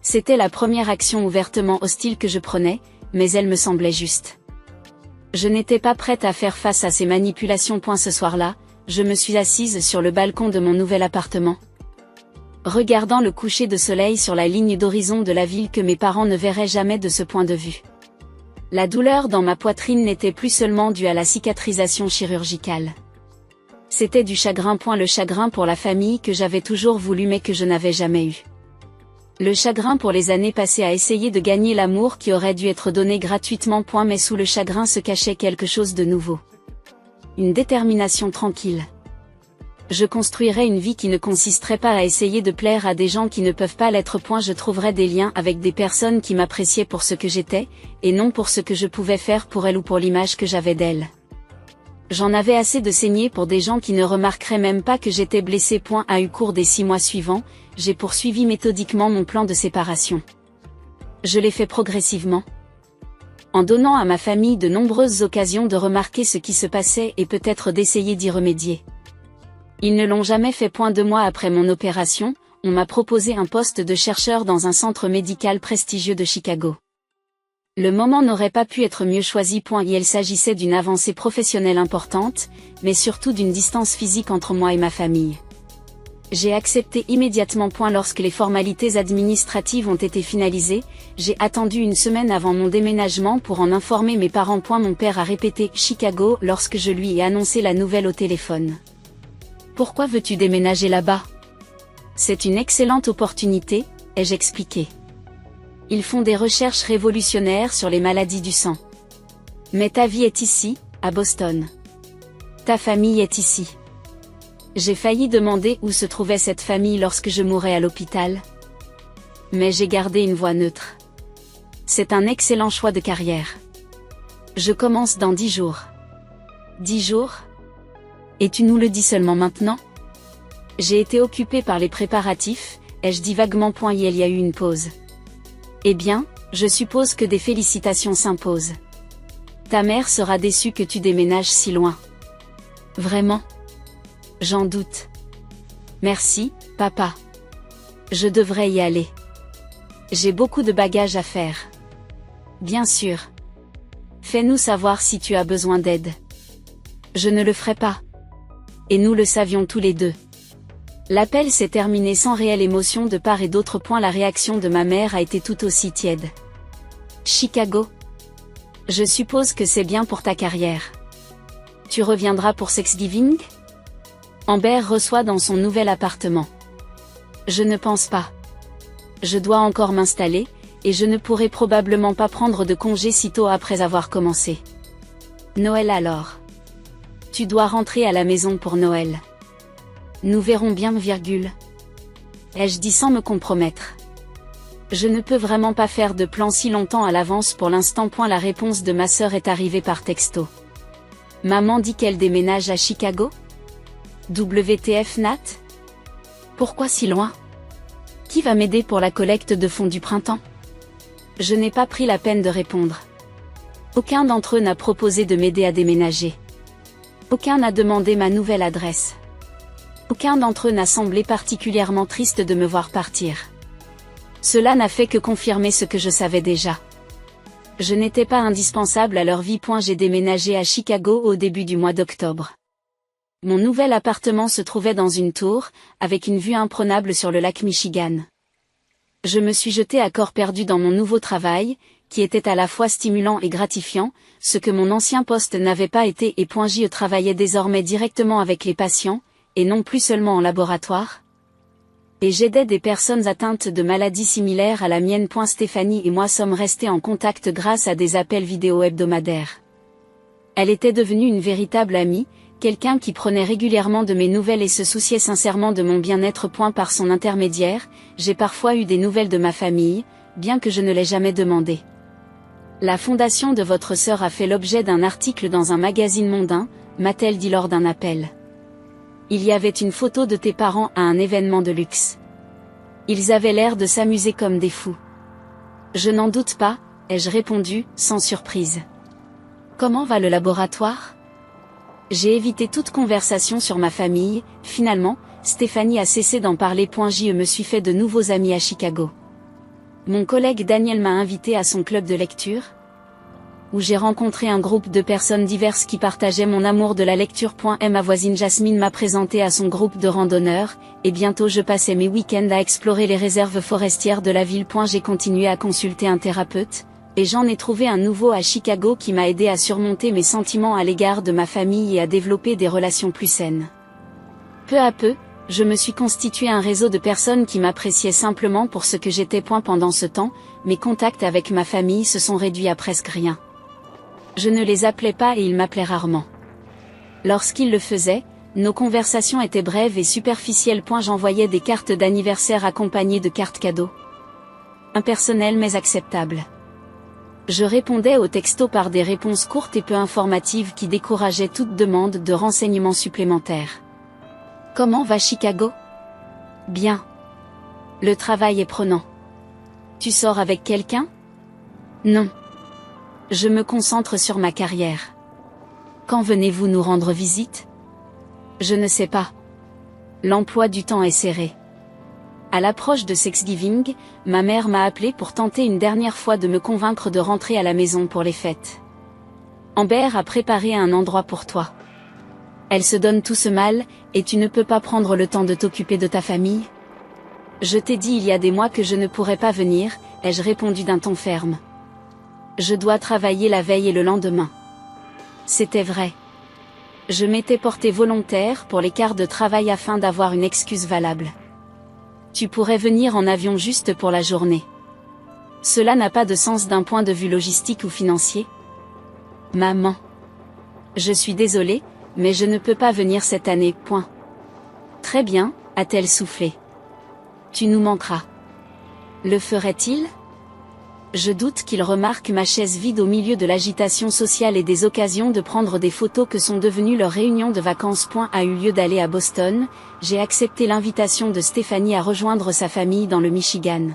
C'était la première action ouvertement hostile que je prenais, mais elle me semblait juste. Je n'étais pas prête à faire face à ces manipulations. Ce soir-là, je me suis assise sur le balcon de mon nouvel appartement. Regardant le coucher de soleil sur la ligne d'horizon de la ville que mes parents ne verraient jamais de ce point de vue. La douleur dans ma poitrine n'était plus seulement due à la cicatrisation chirurgicale. C'était du chagrin. Le chagrin pour la famille que j'avais toujours voulu mais que je n'avais jamais eu. Le chagrin pour les années passées à essayer de gagner l'amour qui aurait dû être donné gratuitement. Mais sous le chagrin se cachait quelque chose de nouveau. Une détermination tranquille. Je construirais une vie qui ne consisterait pas à essayer de plaire à des gens qui ne peuvent pas l'être. Je trouverais des liens avec des personnes qui m'appréciaient pour ce que j'étais, et non pour ce que je pouvais faire pour elles ou pour l'image que j'avais d'elles. J'en avais assez de saigner pour des gens qui ne remarqueraient même pas que j'étais blessée. À eu cours des 6 mois suivants, j'ai poursuivi méthodiquement mon plan de séparation. Je l'ai fait progressivement. En donnant à ma famille de nombreuses occasions de remarquer ce qui se passait et peut-être d'essayer d'y remédier. Ils ne l'ont jamais fait. 2 mois après mon opération, on m'a proposé un poste de chercheur dans un centre médical prestigieux de Chicago. Le moment n'aurait pas pu être mieux choisi. Il s'agissait d'une avancée professionnelle importante, mais surtout d'une distance physique entre moi et ma famille. J'ai accepté immédiatement. Lorsque les formalités administratives ont été finalisées, j'ai attendu une semaine avant mon déménagement pour en informer mes parents. Mon père a répété « Chicago » lorsque je lui ai annoncé la nouvelle au téléphone. Pourquoi veux-tu déménager là-bas? C'est une excellente opportunité, ai-je expliqué. Ils font des recherches révolutionnaires sur les maladies du sang. Mais ta vie est ici, à Boston. Ta famille est ici. J'ai failli demander où se trouvait cette famille lorsque je mourrais à l'hôpital. Mais j'ai gardé une voix neutre. C'est un excellent choix de carrière. Je commence dans 10 jours. 10 jours? Et tu nous le dis seulement maintenant? J'ai été occupée par les préparatifs, ai-je dit vaguement. Il y a eu une pause. Eh bien, je suppose que des félicitations s'imposent. Ta mère sera déçue que tu déménages si loin. Vraiment? J'en doute. Merci, papa. Je devrais y aller. J'ai beaucoup de bagages à faire. Bien sûr. Fais-nous savoir si tu as besoin d'aide. Je ne le ferai pas. Et nous le savions tous les deux. L'appel s'est terminé sans réelle émotion de part et d'autre. La réaction de ma mère a été tout aussi tiède. Chicago. Je suppose que c'est bien pour ta carrière. Tu reviendras pour Thanksgiving? Amber reçoit dans son nouvel appartement. Je ne pense pas. Je dois encore m'installer, et je ne pourrai probablement pas prendre de congé si tôt après avoir commencé. Noël alors. Tu dois rentrer à la maison pour Noël. Nous verrons bien, ai-je dit sans me compromettre. Je ne peux vraiment pas faire de plan si longtemps à l'avance pour l'instant. La réponse de ma sœur est arrivée par texto. Maman dit qu'elle déménage à Chicago? WTF Nat? Pourquoi si loin? Qui va m'aider pour la collecte de fonds du printemps? Je n'ai pas pris la peine de répondre. Aucun d'entre eux n'a proposé de m'aider à déménager. Aucun n'a demandé ma nouvelle adresse. Aucun d'entre eux n'a semblé particulièrement triste de me voir partir. Cela n'a fait que confirmer ce que je savais déjà. Je n'étais pas indispensable à leur vie. J'ai déménagé à Chicago au début du mois d'octobre. Mon nouvel appartement se trouvait dans une tour, avec une vue imprenable sur le lac Michigan. Je me suis jetée à corps perdu dans mon nouveau travail, qui était à la fois stimulant et gratifiant, ce que mon ancien poste n'avait pas été. Et je travaillais désormais directement avec les patients, et non plus seulement en laboratoire. Et j'aidais des personnes atteintes de maladies similaires à la mienne. Stéphanie et moi sommes restés en contact grâce à des appels vidéo hebdomadaires. Elle était devenue une véritable amie, quelqu'un qui prenait régulièrement de mes nouvelles et se souciait sincèrement de mon bien-être. Par son intermédiaire, j'ai parfois eu des nouvelles de ma famille, bien que je ne l'ai jamais demandé. La fondation de votre sœur a fait l'objet d'un article dans un magazine mondain, m'a-t-elle dit lors d'un appel. Il y avait une photo de tes parents à un événement de luxe. Ils avaient l'air de s'amuser comme des fous. Je n'en doute pas, ai-je répondu, sans surprise. Comment va le laboratoire? J'ai évité toute conversation sur ma famille. Finalement, Stéphanie a cessé d'en parler. Je me suis fait de nouveaux amis à Chicago. Mon collègue Daniel m'a invité à son club de lecture, où j'ai rencontré un groupe de personnes diverses qui partageaient mon amour de la lecture. Ma voisine Jasmine m'a présenté à son groupe de randonneurs, et bientôt je passais mes week-ends à explorer les réserves forestières de la ville. J'ai continué à consulter un thérapeute, et j'en ai trouvé un nouveau à Chicago qui m'a aidé à surmonter mes sentiments à l'égard de ma famille et à développer des relations plus saines. Peu à peu, je me suis constitué un réseau de personnes qui m'appréciaient simplement pour ce que j'étais. Pendant ce temps, mes contacts avec ma famille se sont réduits à presque rien. Je ne les appelais pas et ils m'appelaient rarement. Lorsqu'ils le faisaient, nos conversations étaient brèves et superficielles. J'envoyais des cartes d'anniversaire accompagnées de cartes cadeaux. Impersonnelles mais acceptables. Je répondais aux textos par des réponses courtes et peu informatives qui décourageaient toute demande de renseignements supplémentaires. Comment va Chicago? Bien. Le travail est prenant. Tu sors avec quelqu'un? Non. Je me concentre sur ma carrière. Quand venez-vous nous rendre visite? Je ne sais pas. L'emploi du temps est serré. À l'approche de Thanksgiving, ma mère m'a appelé pour tenter une dernière fois de me convaincre de rentrer à la maison pour les fêtes. Amber a préparé un endroit pour toi. Elle se donne tout ce mal, et tu ne peux pas prendre le temps de t'occuper de ta famille? Je t'ai dit il y a des mois que je ne pourrais pas venir, ai-je répondu d'un ton ferme. Je dois travailler la veille et le lendemain. C'était vrai. Je m'étais porté volontaire pour les quarts de travail afin d'avoir une excuse valable. Tu pourrais venir en avion juste pour la journée. Cela n'a pas de sens d'un point de vue logistique ou financier. Maman. Je suis désolée, mais je ne peux pas venir cette année. Très bien, a-t-elle soufflé. Tu nous manqueras. Le ferait-il? Je doute qu'il remarque ma chaise vide au milieu de l'agitation sociale et des occasions de prendre des photos que sont devenues leurs réunions de vacances. A eu lieu d'aller à Boston, j'ai accepté l'invitation de Stéphanie à rejoindre sa famille dans le Michigan.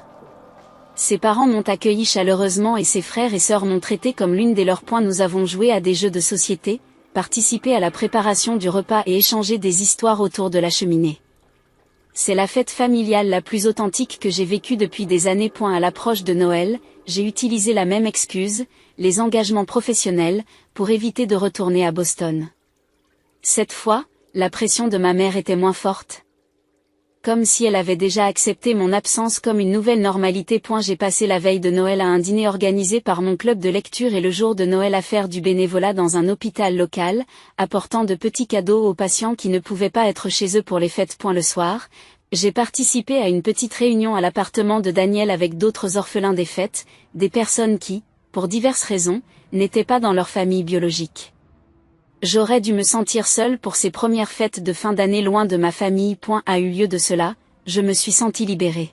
Ses parents m'ont accueilli chaleureusement et ses frères et sœurs m'ont traité comme l'une des leurs. Nous avons joué à des jeux de société, participé à la préparation du repas et échangé des histoires autour de la cheminée. C'est la fête familiale la plus authentique que j'ai vécue depuis des années. À l'approche de Noël, j'ai utilisé la même excuse, les engagements professionnels, pour éviter de retourner à Boston. Cette fois, la pression de ma mère était moins forte. Comme si elle avait déjà accepté mon absence comme une nouvelle normalité. J'ai passé la veille de Noël à un dîner organisé par mon club de lecture et le jour de Noël à faire du bénévolat dans un hôpital local, apportant de petits cadeaux aux patients qui ne pouvaient pas être chez eux pour les fêtes. Le soir, j'ai participé à une petite réunion à l'appartement de Daniel avec d'autres orphelins des fêtes, des personnes qui, pour diverses raisons, n'étaient pas dans leur famille biologique. J'aurais dû me sentir seule pour ces premières fêtes de fin d'année loin de ma famille. A eu lieu de cela, je me suis sentie libérée.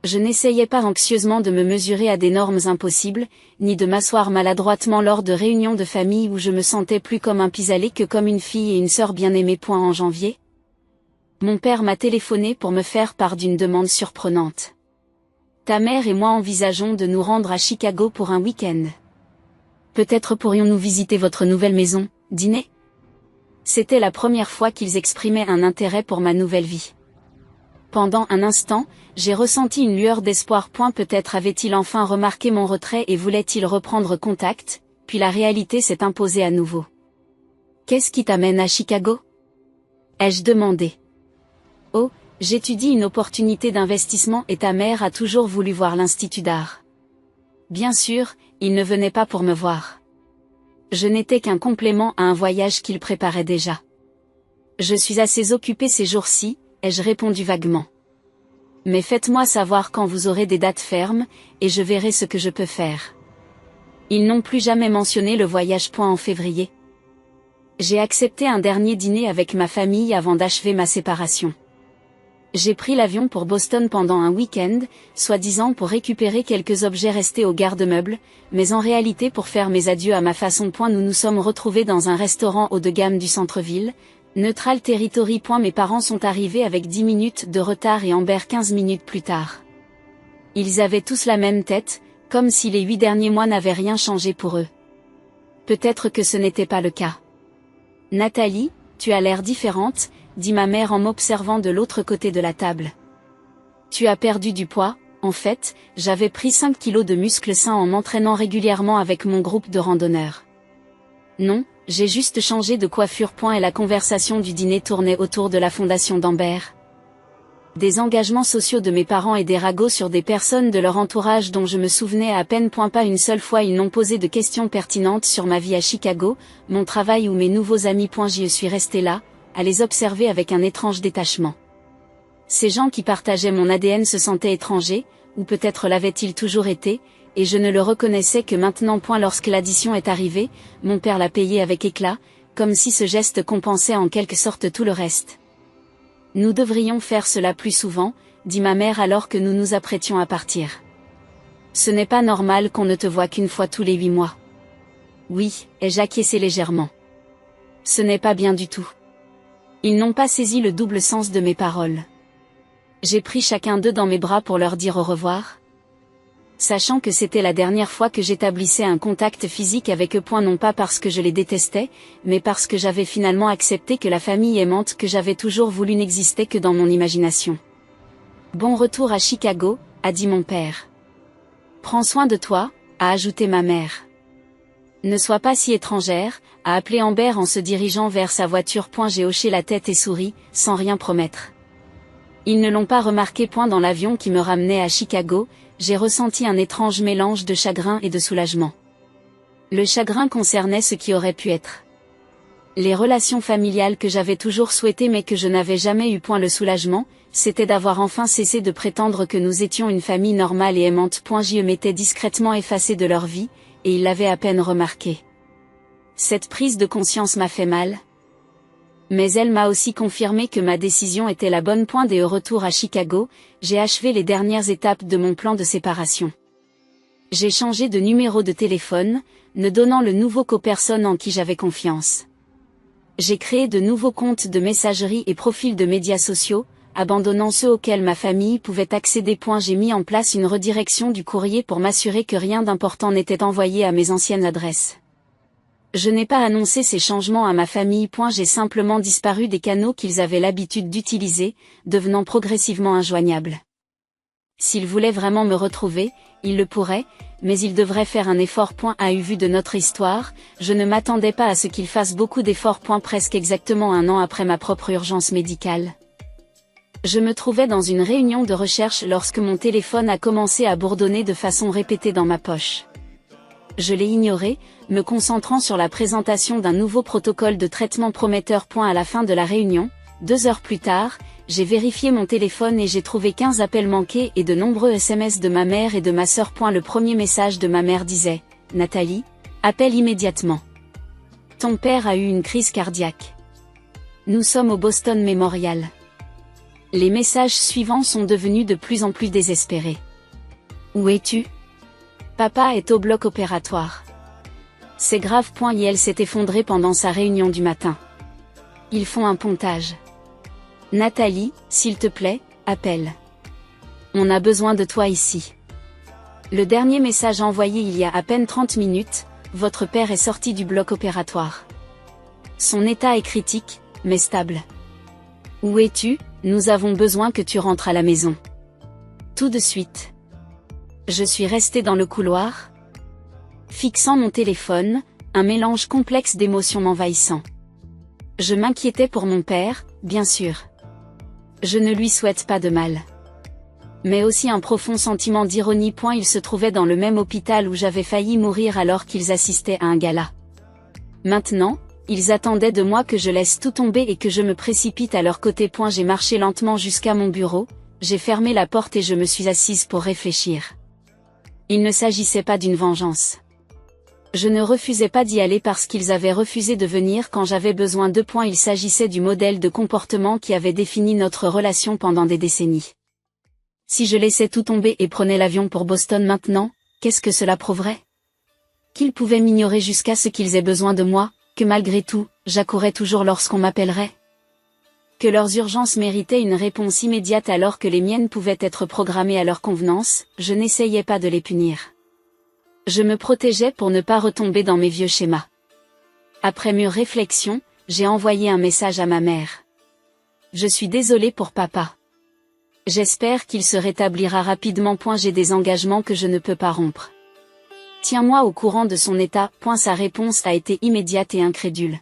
Je n'essayais pas anxieusement de me mesurer à des normes impossibles, ni de m'asseoir maladroitement lors de réunions de famille où je me sentais plus comme un pis-aller que comme une fille et une sœur bien-aimée. En janvier, mon père m'a téléphoné pour me faire part d'une demande surprenante. Ta mère et moi envisageons de nous rendre à Chicago pour un week-end. Peut-être pourrions-nous visiter votre nouvelle maison, dîner ? C'était la première fois qu'ils exprimaient un intérêt pour ma nouvelle vie. Pendant un instant, j'ai ressenti une lueur d'espoir. Peut-être avait-il enfin remarqué mon retrait et voulait-il reprendre contact, puis la réalité s'est imposée à nouveau. Qu'est-ce qui t'amène à Chicago ? Ai-je demandé. Oh, j'étudie une opportunité d'investissement et ta mère a toujours voulu voir l'Institut d'art. Bien sûr, il ne venait pas pour me voir. Je n'étais qu'un complément à un voyage qu'il préparait déjà. Je suis assez occupée ces jours-ci, ai-je répondu vaguement. Mais faites-moi savoir quand vous aurez des dates fermes, et je verrai ce que je peux faire. Ils n'ont plus jamais mentionné le voyage. En février. J'ai accepté un dernier dîner avec ma famille avant d'achever ma séparation. J'ai pris l'avion pour Boston pendant un week-end, soi-disant pour récupérer quelques objets restés au garde-meubles, mais en réalité pour faire mes adieux à ma façon. Nous nous sommes retrouvés dans un restaurant haut de gamme du centre-ville, Neutral Territory. Mes parents sont arrivés avec 10 minutes de retard et Amber 15 minutes plus tard. Ils avaient tous la même tête, comme si les 8 derniers mois n'avaient rien changé pour eux. Peut-être que ce n'était pas le cas. Nathalie, tu as l'air différente, dit ma mère en m'observant de l'autre côté de la table. Tu as perdu du poids, en fait, j'avais pris 5 kilos de muscles sains en m'entraînant régulièrement avec mon groupe de randonneurs. Non, j'ai juste changé de coiffure. Et la conversation du dîner tournait autour de la fondation d'Amber. Des engagements sociaux de mes parents et des ragots sur des personnes de leur entourage dont je me souvenais à peine. Pas une seule fois ils n'ont posé de questions pertinentes sur ma vie à Chicago, mon travail ou mes nouveaux amis. J'y suis restée là, à les observer avec un étrange détachement. Ces gens qui partageaient mon ADN se sentaient étrangers, ou peut-être l'avaient-ils toujours été, et je ne le reconnaissais que maintenant. Lorsque l'addition est arrivée, mon père l'a payé avec éclat, comme si ce geste compensait en quelque sorte tout le reste. Nous devrions faire cela plus souvent, dit ma mère alors que nous nous apprêtions à partir. Ce n'est pas normal qu'on ne te voie qu'une fois tous les 8 mois. Oui, ai-je acquiescé légèrement. Ce n'est pas bien du tout. Ils n'ont pas saisi le double sens de mes paroles. J'ai pris chacun d'eux dans mes bras pour leur dire au revoir. Sachant que c'était la dernière fois que j'établissais un contact physique avec eux. Non pas parce que je les détestais, mais parce que j'avais finalement accepté que la famille aimante que j'avais toujours voulu n'existait que dans mon imagination. Bon retour à Chicago, a dit mon père. Prends soin de toi, a ajouté ma mère. Ne sois pas si étrangère, a appelé Amber en se dirigeant vers sa voiture. J'ai hoché la tête et souri, sans rien promettre. Ils ne l'ont pas remarqué. Dans l'avion qui me ramenait à Chicago, j'ai ressenti un étrange mélange de chagrin et de soulagement. Le chagrin concernait ce qui aurait pu être. Les relations familiales que j'avais toujours souhaitées mais que je n'avais jamais eu. Le soulagement, c'était d'avoir enfin cessé de prétendre que nous étions une famille normale et aimante. J'y m'étais discrètement effacé de leur vie, et ils l'avaient à peine remarqué. Cette prise de conscience m'a fait mal. Mais elle m'a aussi confirmé que ma décision était la bonne. Et au retour à Chicago, j'ai achevé les dernières étapes de mon plan de séparation. J'ai changé de numéro de téléphone, ne donnant le nouveau qu'aux personnes en qui j'avais confiance. J'ai créé de nouveaux comptes de messagerie et profils de médias sociaux, abandonnant ceux auxquels ma famille pouvait accéder. J'ai mis en place une redirection du courrier pour m'assurer que rien d'important n'était envoyé à mes anciennes adresses. Je n'ai pas annoncé ces changements à ma famille. J'ai simplement disparu des canaux qu'ils avaient l'habitude d'utiliser, devenant progressivement injoignables. S'ils voulaient vraiment me retrouver, ils le pourraient, mais ils devraient faire un effort. Vu de notre histoire, je ne m'attendais pas à ce qu'ils fassent beaucoup d'efforts. Presque exactement un an après ma propre urgence médicale. Je me trouvais dans une réunion de recherche lorsque mon téléphone a commencé à bourdonner de façon répétée dans ma poche. Je l'ai ignoré, me concentrant sur la présentation d'un nouveau protocole de traitement prometteur. À la fin de la réunion, 2 heures plus tard, j'ai vérifié mon téléphone et j'ai trouvé 15 appels manqués et de nombreux SMS de ma mère et de ma sœur. Le premier message de ma mère disait « Nathalie, appelle immédiatement. Ton père a eu une crise cardiaque. Nous sommes au Boston Memorial. » Les messages suivants sont devenus de plus en plus désespérés. « Où es-tu ? Papa est au bloc opératoire. » C'est grave. Il s'est effondré pendant sa réunion du matin. Ils font un pontage. Nathalie, s'il te plaît, appelle. On a besoin de toi ici. Le dernier message envoyé il y a à peine 30 minutes, votre père est sorti du bloc opératoire. Son état est critique, mais stable. Où es-tu ? Nous avons besoin que tu rentres à la maison. Tout de suite. Je suis restée dans le couloir, fixant mon téléphone, un mélange complexe d'émotions m'envahissant. Je m'inquiétais pour mon père, bien sûr. Je ne lui souhaite pas de mal. Mais aussi un profond sentiment d'ironie. Il se trouvait dans le même hôpital où j'avais failli mourir alors qu'ils assistaient à un gala. Maintenant, ils attendaient de moi que je laisse tout tomber et que je me précipite à leur côté. J'ai marché lentement jusqu'à mon bureau, j'ai fermé la porte et je me suis assise pour réfléchir. Il ne s'agissait pas d'une vengeance. Je ne refusais pas d'y aller parce qu'ils avaient refusé de venir quand j'avais besoin d'eux. Il s'agissait du modèle de comportement qui avait défini notre relation pendant des décennies. Si je laissais tout tomber et prenais l'avion pour Boston maintenant, qu'est-ce que cela prouverait ? Qu'ils pouvaient m'ignorer jusqu'à ce qu'ils aient besoin de moi, que malgré tout, j'accourais toujours lorsqu'on m'appellerait. Que leurs urgences méritaient une réponse immédiate alors que les miennes pouvaient être programmées à leur convenance, je n'essayais pas de les punir. Je me protégeais pour ne pas retomber dans mes vieux schémas. Après mûre réflexion, j'ai envoyé un message à ma mère. Je suis désolée pour papa. J'espère qu'il se rétablira rapidement. J'ai des engagements que je ne peux pas rompre. Tiens-moi au courant de son état. Sa réponse a été immédiate et incrédule.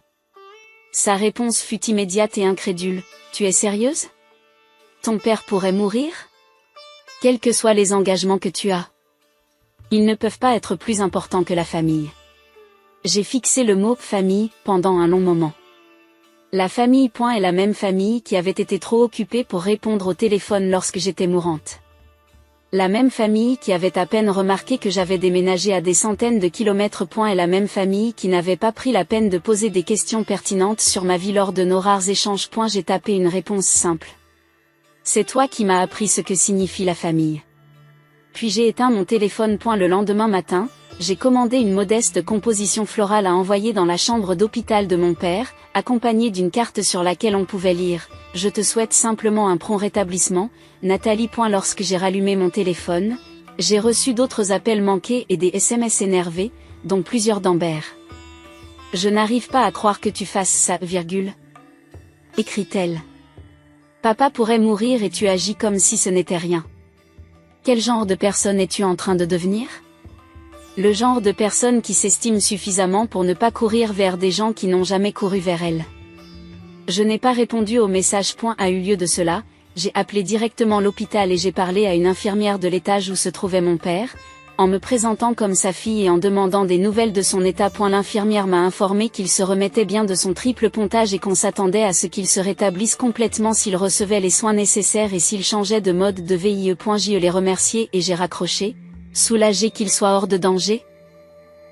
Sa réponse fut immédiate et incrédule. Tu es sérieuse ? Ton père pourrait mourir ? Quels que soient les engagements que tu as. Ils ne peuvent pas être plus importants que la famille. J'ai fixé le mot « famille » pendant un long moment. La famille est la même famille qui avait été trop occupée pour répondre au téléphone lorsque j'étais mourante. La même famille qui avait à peine remarqué que j'avais déménagé à des centaines de kilomètres. Et la même famille qui n'avait pas pris la peine de poser des questions pertinentes sur ma vie lors de nos rares échanges. J'ai tapé une réponse simple. C'est toi qui m'as appris ce que signifie la famille. Puis j'ai éteint mon téléphone. Le lendemain matin, j'ai commandé une modeste composition florale à envoyer dans la chambre d'hôpital de mon père, accompagnée d'une carte sur laquelle on pouvait lire « Je te souhaite simplement un prompt rétablissement, Nathalie. » Lorsque j'ai rallumé mon téléphone, j'ai reçu d'autres appels manqués et des SMS énervés, dont plusieurs d'Amber. « Je n'arrive pas à croire que tu fasses ça, écrit-elle. Papa pourrait mourir et tu agis comme si ce n'était rien. Quel genre de personne es-tu en train de devenir ? Le genre de personne qui s'estime suffisamment pour ne pas courir vers des gens qui n'ont jamais couru vers elle. Je n'ai pas répondu au message. A eu lieu de cela, j'ai appelé directement l'hôpital et j'ai parlé à une infirmière de l'étage où se trouvait mon père, en me présentant comme sa fille et en demandant des nouvelles de son état. L'infirmière m'a informé qu'il se remettait bien de son triple pontage et qu'on s'attendait à ce qu'il se rétablisse complètement s'il recevait les soins nécessaires et s'il changeait de mode de vie. Je l'ai remercié et j'ai raccroché, soulagé qu'il soit hors de danger.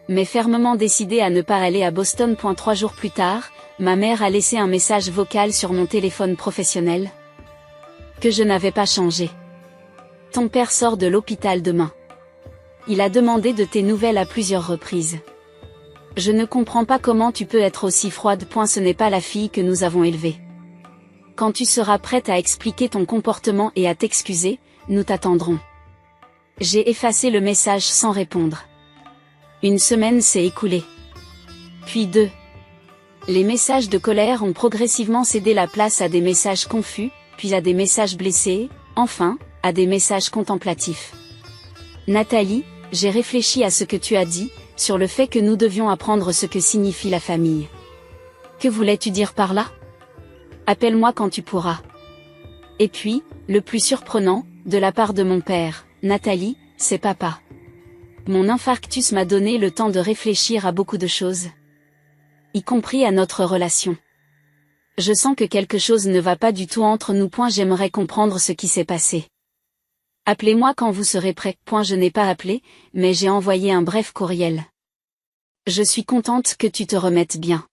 Mais fermement décidé à ne pas aller à Boston. 3 jours plus tard, ma mère a laissé un message vocal sur mon téléphone professionnel. Que je n'avais pas changé. Ton père sort de l'hôpital demain. Il a demandé de tes nouvelles à plusieurs reprises. Je ne comprends pas comment tu peux être aussi froide. Ce n'est pas la fille que nous avons élevée. Quand tu seras prête à expliquer ton comportement et à t'excuser, nous t'attendrons. J'ai effacé le message sans répondre. Une semaine s'est écoulée. Puis 2. Les messages de colère ont progressivement cédé la place à des messages confus, puis à des messages blessés, enfin, à des messages contemplatifs. Nathalie, j'ai réfléchi à ce que tu as dit, sur le fait que nous devions apprendre ce que signifie la famille. Que voulais-tu dire par là? Appelle-moi quand tu pourras. Et puis, le plus surprenant, de la part de mon père, Nathalie, c'est papa. Mon infarctus m'a donné le temps de réfléchir à beaucoup de choses. Y compris à notre relation. Je sens que quelque chose ne va pas du tout entre nous. J'aimerais comprendre ce qui s'est passé. Appelez-moi quand vous serez prêt. Je n'ai pas appelé, mais j'ai envoyé un bref courriel. Je suis contente que tu te remettes bien.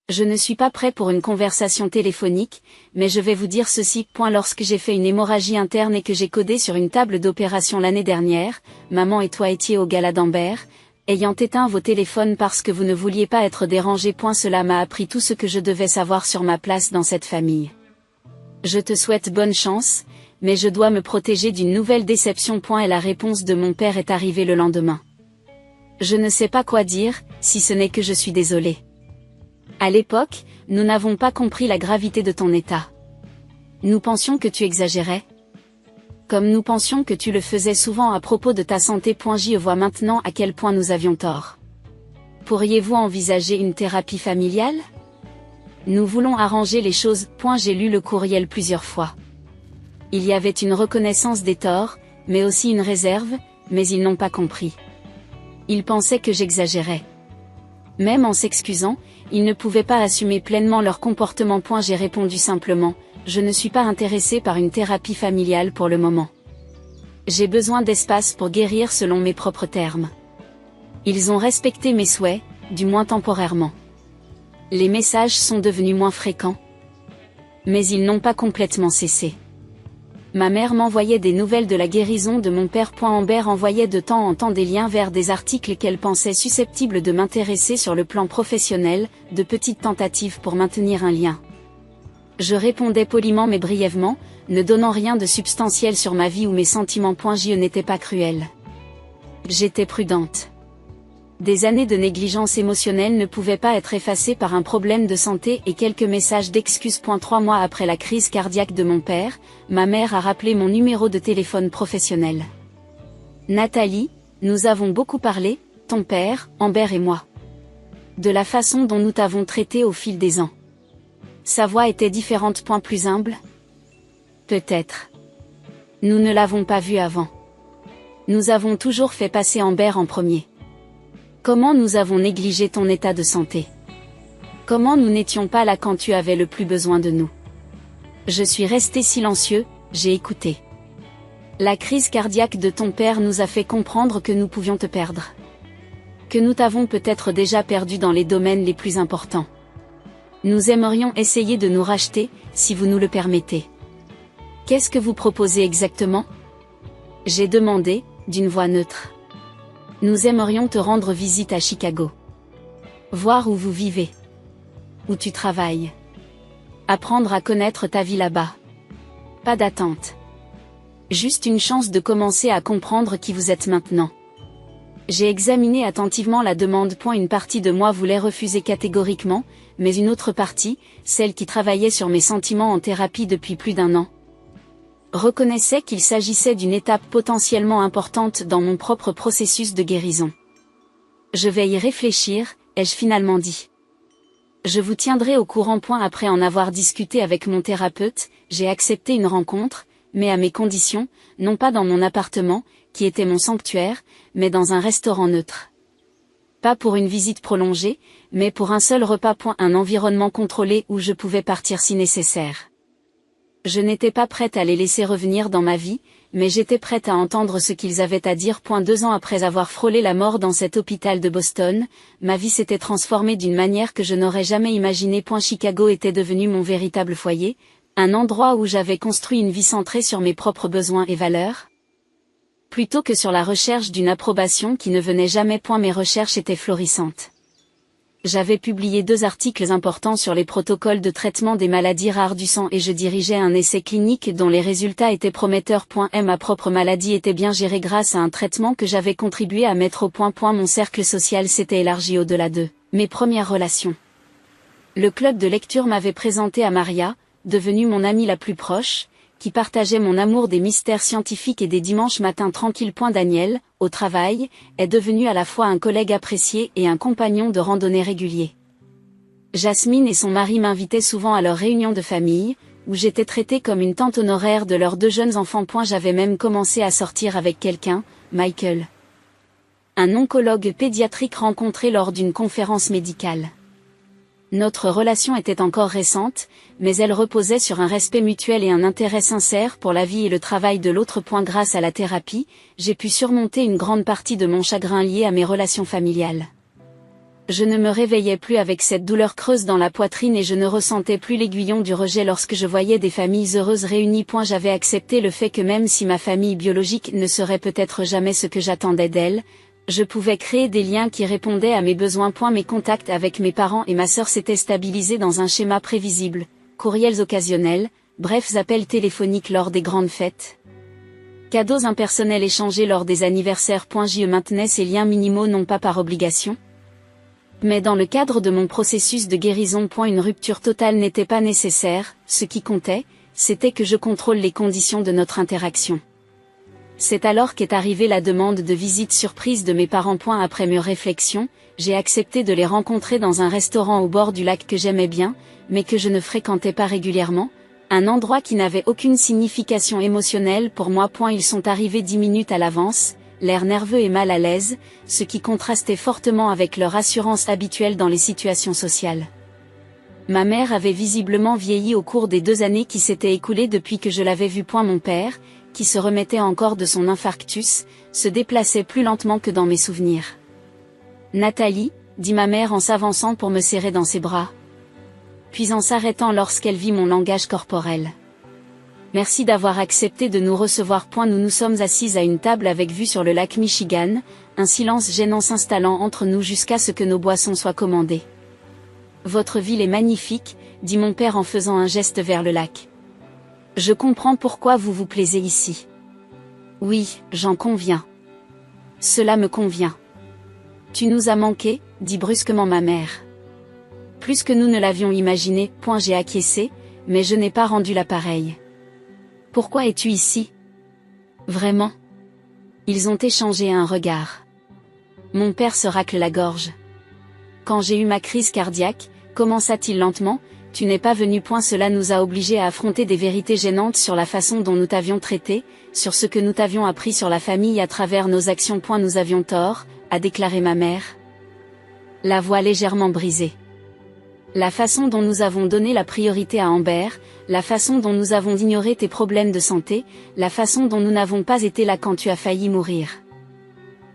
Je ne suis pas prêt pour une conversation téléphonique, mais je vais vous dire ceci. Lorsque j'ai fait une hémorragie interne et que j'ai codé sur une table d'opération l'année dernière, maman et toi étiez au gala d'Ambert, ayant éteint vos téléphones parce que vous ne vouliez pas être dérangés. Cela m'a appris tout ce que je devais savoir sur ma place dans cette famille. Je te souhaite bonne chance, mais je dois me protéger d'une nouvelle déception. Et la réponse de mon père est arrivée le lendemain. Je ne sais pas quoi dire, si ce n'est que je suis désolée. À l'époque, nous n'avons pas compris la gravité de ton état. Nous pensions que tu exagérais. Comme nous pensions que tu le faisais souvent à propos de ta santé. J'y vois maintenant à quel point nous avions tort. Pourriez-vous envisager une thérapie familiale? Nous voulons arranger les choses. J'ai lu le courriel plusieurs fois. Il y avait une reconnaissance des torts, mais aussi une réserve, mais ils n'ont pas compris. Ils pensaient que j'exagérais. Même en s'excusant, ils ne pouvaient pas assumer pleinement leur comportement. J'ai répondu simplement, je ne suis pas intéressée par une thérapie familiale pour le moment. J'ai besoin d'espace pour guérir selon mes propres termes. Ils ont respecté mes souhaits, du moins temporairement. Les messages sont devenus moins fréquents. Mais ils n'ont pas complètement cessé. Ma mère m'envoyait des nouvelles de la guérison de mon père. Amber envoyait de temps en temps des liens vers des articles qu'elle pensait susceptibles de m'intéresser sur le plan professionnel, de petites tentatives pour maintenir un lien. Je répondais poliment mais brièvement, ne donnant rien de substantiel sur ma vie ou mes sentiments. Je n'étais pas cruelle. J'étais prudente. Des années de négligence émotionnelle ne pouvaient pas être effacées par un problème de santé et quelques messages d'excuses. 3 mois après la crise cardiaque de mon père, ma mère a rappelé mon numéro de téléphone professionnel. Nathalie, nous avons beaucoup parlé, ton père, Amber et moi. De la façon dont nous t'avons traité au fil des ans. Sa voix était différente. Plus humble? Peut-être. Nous ne l'avons pas vu avant. Nous avons toujours fait passer Amber en premier. Comment nous avons négligé ton état de santé? Comment nous n'étions pas là quand tu avais le plus besoin de nous? Je suis resté silencieux, j'ai écouté. La crise cardiaque de ton père nous a fait comprendre que nous pouvions te perdre. Que nous t'avons peut-être déjà perdu dans les domaines les plus importants. Nous aimerions essayer de nous racheter, si vous nous le permettez. Qu'est-ce que vous proposez exactement? J'ai demandé, d'une voix neutre. Nous aimerions te rendre visite à Chicago. Voir où vous vivez. Où tu travailles. Apprendre à connaître ta vie là-bas. Pas d'attente. Juste une chance de commencer à comprendre qui vous êtes maintenant. J'ai examiné attentivement la demande. Une partie de moi voulait refuser catégoriquement, mais une autre partie, celle qui travaillait sur mes sentiments en thérapie depuis plus d'1 an, reconnaissait qu'il s'agissait d'une étape potentiellement importante dans mon propre processus de guérison. Je vais y réfléchir, ai-je finalement dit. Je vous tiendrai au courant. Après en avoir discuté avec mon thérapeute, j'ai accepté une rencontre, mais à mes conditions, non pas dans mon appartement, qui était mon sanctuaire, mais dans un restaurant neutre. Pas pour une visite prolongée, mais pour un seul repas. Un environnement contrôlé où je pouvais partir si nécessaire. Je n'étais pas prête à les laisser revenir dans ma vie, mais j'étais prête à entendre ce qu'ils avaient à dire. 2 ans après avoir frôlé la mort dans cet hôpital de Boston, ma vie s'était transformée d'une manière que je n'aurais jamais imaginée. Chicago était devenu mon véritable foyer, un endroit où j'avais construit une vie centrée sur mes propres besoins et valeurs. Plutôt que sur la recherche d'une approbation qui ne venait jamais. Mes recherches étaient florissantes. J'avais publié 2 articles importants sur les protocoles de traitement des maladies rares du sang et je dirigeais un essai clinique dont les résultats étaient prometteurs. Ma propre maladie était bien gérée grâce à un traitement que j'avais contribué à mettre au point. Mon cercle social s'était élargi au-delà d'eux. Mes premières relations. Le club de lecture m'avait présenté à Maria, devenue mon amie la plus proche, qui partageait mon amour des mystères scientifiques et des dimanches matins tranquilles. Daniel, au travail, est devenu à la fois un collègue apprécié et un compagnon de randonnée régulier. Jasmine et son mari m'invitaient souvent à leurs réunions de famille, où j'étais traitée comme une tante honoraire de leurs 2 jeunes enfants. J'avais même commencé à sortir avec quelqu'un, Michael. Un oncologue pédiatrique rencontré lors d'une conférence médicale. Notre relation était encore récente, mais elle reposait sur un respect mutuel et un intérêt sincère pour la vie et le travail de l'autre. Grâce à la thérapie, j'ai pu surmonter une grande partie de mon chagrin lié à mes relations familiales. Je ne me réveillais plus avec cette douleur creuse dans la poitrine et je ne ressentais plus l'aiguillon du rejet lorsque je voyais des familles heureuses réunies. J'avais accepté le fait que même si ma famille biologique ne serait peut-être jamais ce que j'attendais d'elle, je pouvais créer des liens qui répondaient à mes besoins. Mes contacts avec mes parents et ma sœur s'étaient stabilisés dans un schéma prévisible, courriels occasionnels, brefs appels téléphoniques lors des grandes fêtes. Cadeaux impersonnels échangés lors des anniversaires. Je maintenais ces liens minimaux non pas par obligation, mais dans le cadre de mon processus de guérison. Une rupture totale n'était pas nécessaire, ce qui comptait, c'était que je contrôle les conditions de notre interaction. C'est alors qu'est arrivée la demande de visite surprise de mes parents. Après mûre réflexion, j'ai accepté de les rencontrer dans un restaurant au bord du lac que j'aimais bien, mais que je ne fréquentais pas régulièrement, un endroit qui n'avait aucune signification émotionnelle pour moi. Ils sont arrivés 10 minutes à l'avance, l'air nerveux et mal à l'aise, ce qui contrastait fortement avec leur assurance habituelle dans les situations sociales. Ma mère avait visiblement vieilli au cours des 2 années qui s'étaient écoulées depuis que je l'avais vu. Mon père, qui se remettait encore de son infarctus, se déplaçait plus lentement que dans mes souvenirs. Nathalie, dit ma mère en s'avançant pour me serrer dans ses bras. Puis en s'arrêtant lorsqu'elle vit mon langage corporel. Merci d'avoir accepté de nous recevoir. Nous nous sommes assises à une table avec vue sur le lac Michigan, un silence gênant s'installant entre nous jusqu'à ce que nos boissons soient commandées. Votre ville est magnifique, dit mon père en faisant un geste vers le lac. Je comprends pourquoi vous vous plaisez ici. Oui, j'en conviens. Cela me convient. Tu nous as manqué, dit brusquement ma mère. Plus que nous ne l'avions imaginé. J'ai acquiescé, mais je n'ai pas rendu l'appareil. Pourquoi es-tu ici? Vraiment? Ils ont échangé un regard. Mon père se racle la gorge. Quand j'ai eu ma crise cardiaque, commença-t-il lentement, tu n'es pas venu. Cela nous a obligés à affronter des vérités gênantes sur la façon dont nous t'avions traité, sur ce que nous t'avions appris sur la famille à travers nos actions. Nous avions tort, a déclaré ma mère. La voix légèrement brisée. La façon dont nous avons donné la priorité à Amber, la façon dont nous avons ignoré tes problèmes de santé, la façon dont nous n'avons pas été là quand tu as failli mourir.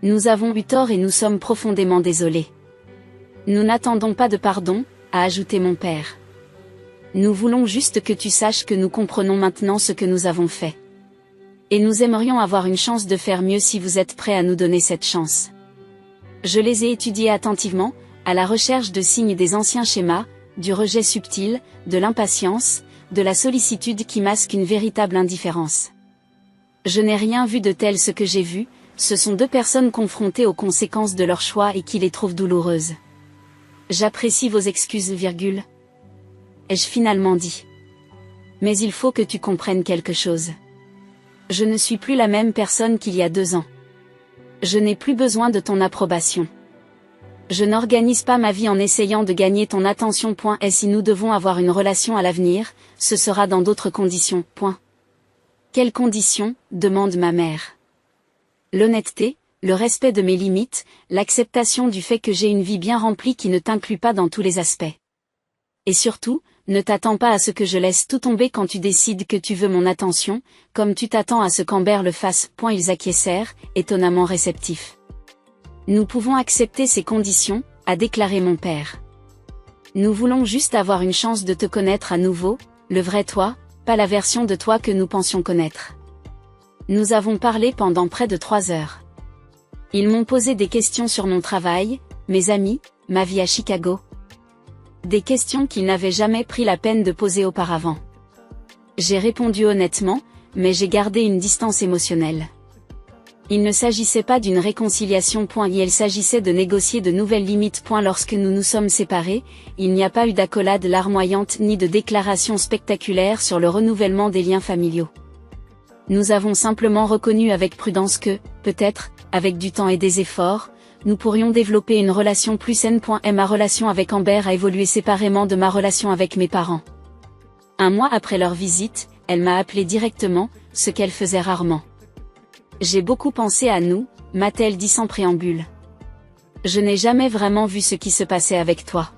Nous avons eu tort et nous sommes profondément désolés. Nous n'attendons pas de pardon, a ajouté mon père. Nous voulons juste que tu saches que nous comprenons maintenant ce que nous avons fait. Et nous aimerions avoir une chance de faire mieux si vous êtes prêts à nous donner cette chance. Je les ai étudiés attentivement, à la recherche de signes des anciens schémas, du rejet subtil, de l'impatience, de la sollicitude qui masque une véritable indifférence. Je n'ai rien vu de tel. Ce que j'ai vu, ce sont 2 personnes confrontées aux conséquences de leur choix et qui les trouvent douloureuses. J'apprécie vos excuses, ai-je finalement dit. Mais il faut que tu comprennes quelque chose. Je ne suis plus la même personne qu'il y a 2 ans. Je n'ai plus besoin de ton approbation. Je n'organise pas ma vie en essayant de gagner ton attention. Et si nous devons avoir une relation à l'avenir, ce sera dans d'autres conditions. Quelles conditions? Demande ma mère. L'honnêteté, le respect de mes limites, l'acceptation du fait que j'ai une vie bien remplie qui ne t'inclut pas dans tous les aspects. Et surtout, ne t'attends pas à ce que je laisse tout tomber quand tu décides que tu veux mon attention, comme tu t'attends à ce qu'Amber le fasse. Ils acquiescèrent, étonnamment réceptifs. Nous pouvons accepter ces conditions, a déclaré mon père. Nous voulons juste avoir une chance de te connaître à nouveau, le vrai toi, pas la version de toi que nous pensions connaître. Nous avons parlé pendant près de 3 heures. Ils m'ont posé des questions sur mon travail, mes amis, ma vie à Chicago. Des questions qu'ils n'avaient jamais pris la peine de poser auparavant. J'ai répondu honnêtement, mais j'ai gardé une distance émotionnelle. Il ne s'agissait pas d'une réconciliation. Il s'agissait de négocier de nouvelles limites. Lorsque nous nous sommes séparés, il n'y a pas eu d'accolade larmoyante ni de déclaration spectaculaire sur le renouvellement des liens familiaux. Nous avons simplement reconnu avec prudence que, peut-être, avec du temps et des efforts, nous pourrions développer une relation plus saine. Ma relation avec Amber a évolué séparément de ma relation avec mes parents. Un mois après leur visite, elle m'a appelé directement, ce qu'elle faisait rarement. J'ai beaucoup pensé à nous, m'a-t-elle dit sans préambule. Je n'ai jamais vraiment vu ce qui se passait avec toi.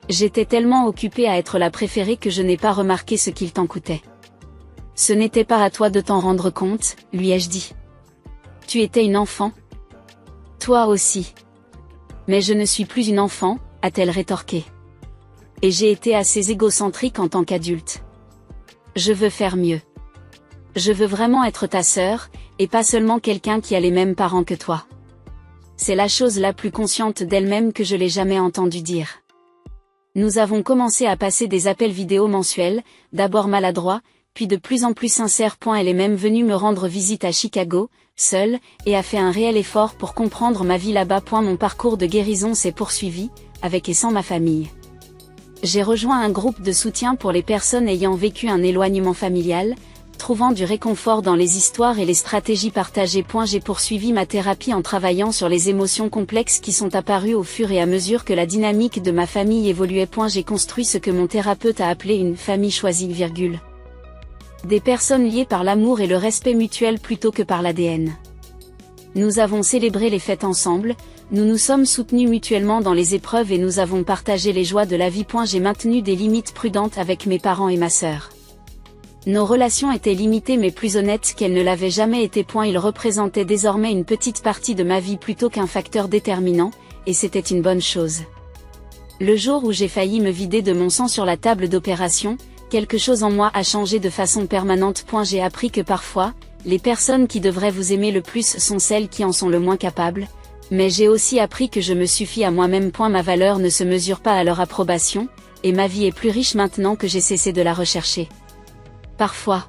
J'étais tellement occupée à être la préférée que je n'ai pas remarqué ce qu'il t'en coûtait. Ce n'était pas à toi de t'en rendre compte, lui ai-je dit. Tu étais une enfant. Toi aussi. Mais je ne suis plus une enfant, a-t-elle rétorqué. Et j'ai été assez égocentrique en tant qu'adulte. Je veux faire mieux. Je veux vraiment être ta sœur, et pas seulement quelqu'un qui a les mêmes parents que toi. C'est la chose la plus consciente d'elle-même que je l'ai jamais entendue dire. Nous avons commencé à passer des appels vidéo mensuels, d'abord maladroits, puis de plus en plus sincères. Elle est même venue me rendre visite à Chicago, seule, et a fait un réel effort pour comprendre ma vie là-bas. Mon parcours de guérison s'est poursuivi, avec et sans ma famille. J'ai rejoint un groupe de soutien pour les personnes ayant vécu un éloignement familial, trouvant du réconfort dans les histoires et les stratégies partagées. J'ai poursuivi ma thérapie en travaillant sur les émotions complexes qui sont apparues au fur et à mesure que la dynamique de ma famille évoluait. J'ai construit ce que mon thérapeute a appelé une famille choisie, des personnes liées par l'amour et le respect mutuel plutôt que par l'ADN. Nous avons célébré les fêtes ensemble, nous nous sommes soutenus mutuellement dans les épreuves et nous avons partagé les joies de la vie. J'ai maintenu des limites prudentes avec mes parents et ma sœur. Nos relations étaient limitées mais plus honnêtes qu'elles ne l'avaient jamais été. Ils représentaient désormais une petite partie de ma vie plutôt qu'un facteur déterminant, et c'était une bonne chose. Le jour où j'ai failli me vider de mon sang sur la table d'opération, quelque chose en moi a changé de façon permanente. J'ai appris que parfois, les personnes qui devraient vous aimer le plus sont celles qui en sont le moins capables, mais j'ai aussi appris que je me suffis à moi-même. Ma valeur ne se mesure pas à leur approbation, et ma vie est plus riche maintenant que j'ai cessé de la rechercher. Parfois,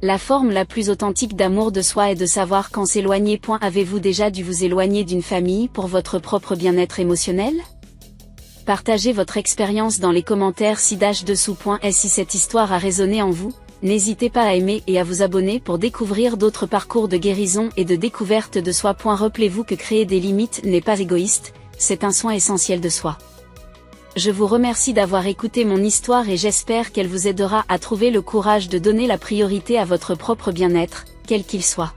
la forme la plus authentique d'amour de soi est de savoir quand s'éloigner. Avez-vous déjà dû vous éloigner d'une famille pour votre propre bien-être émotionnel ? Partagez votre expérience dans les commentaires ci-dessous. Et si cette histoire a résonné en vous, n'hésitez pas à aimer et à vous abonner pour découvrir d'autres parcours de guérison et de découverte de soi. Rappelez-vous que créer des limites n'est pas égoïste, c'est un soin essentiel de soi. Je vous remercie d'avoir écouté mon histoire et j'espère qu'elle vous aidera à trouver le courage de donner la priorité à votre propre bien-être, quel qu'il soit.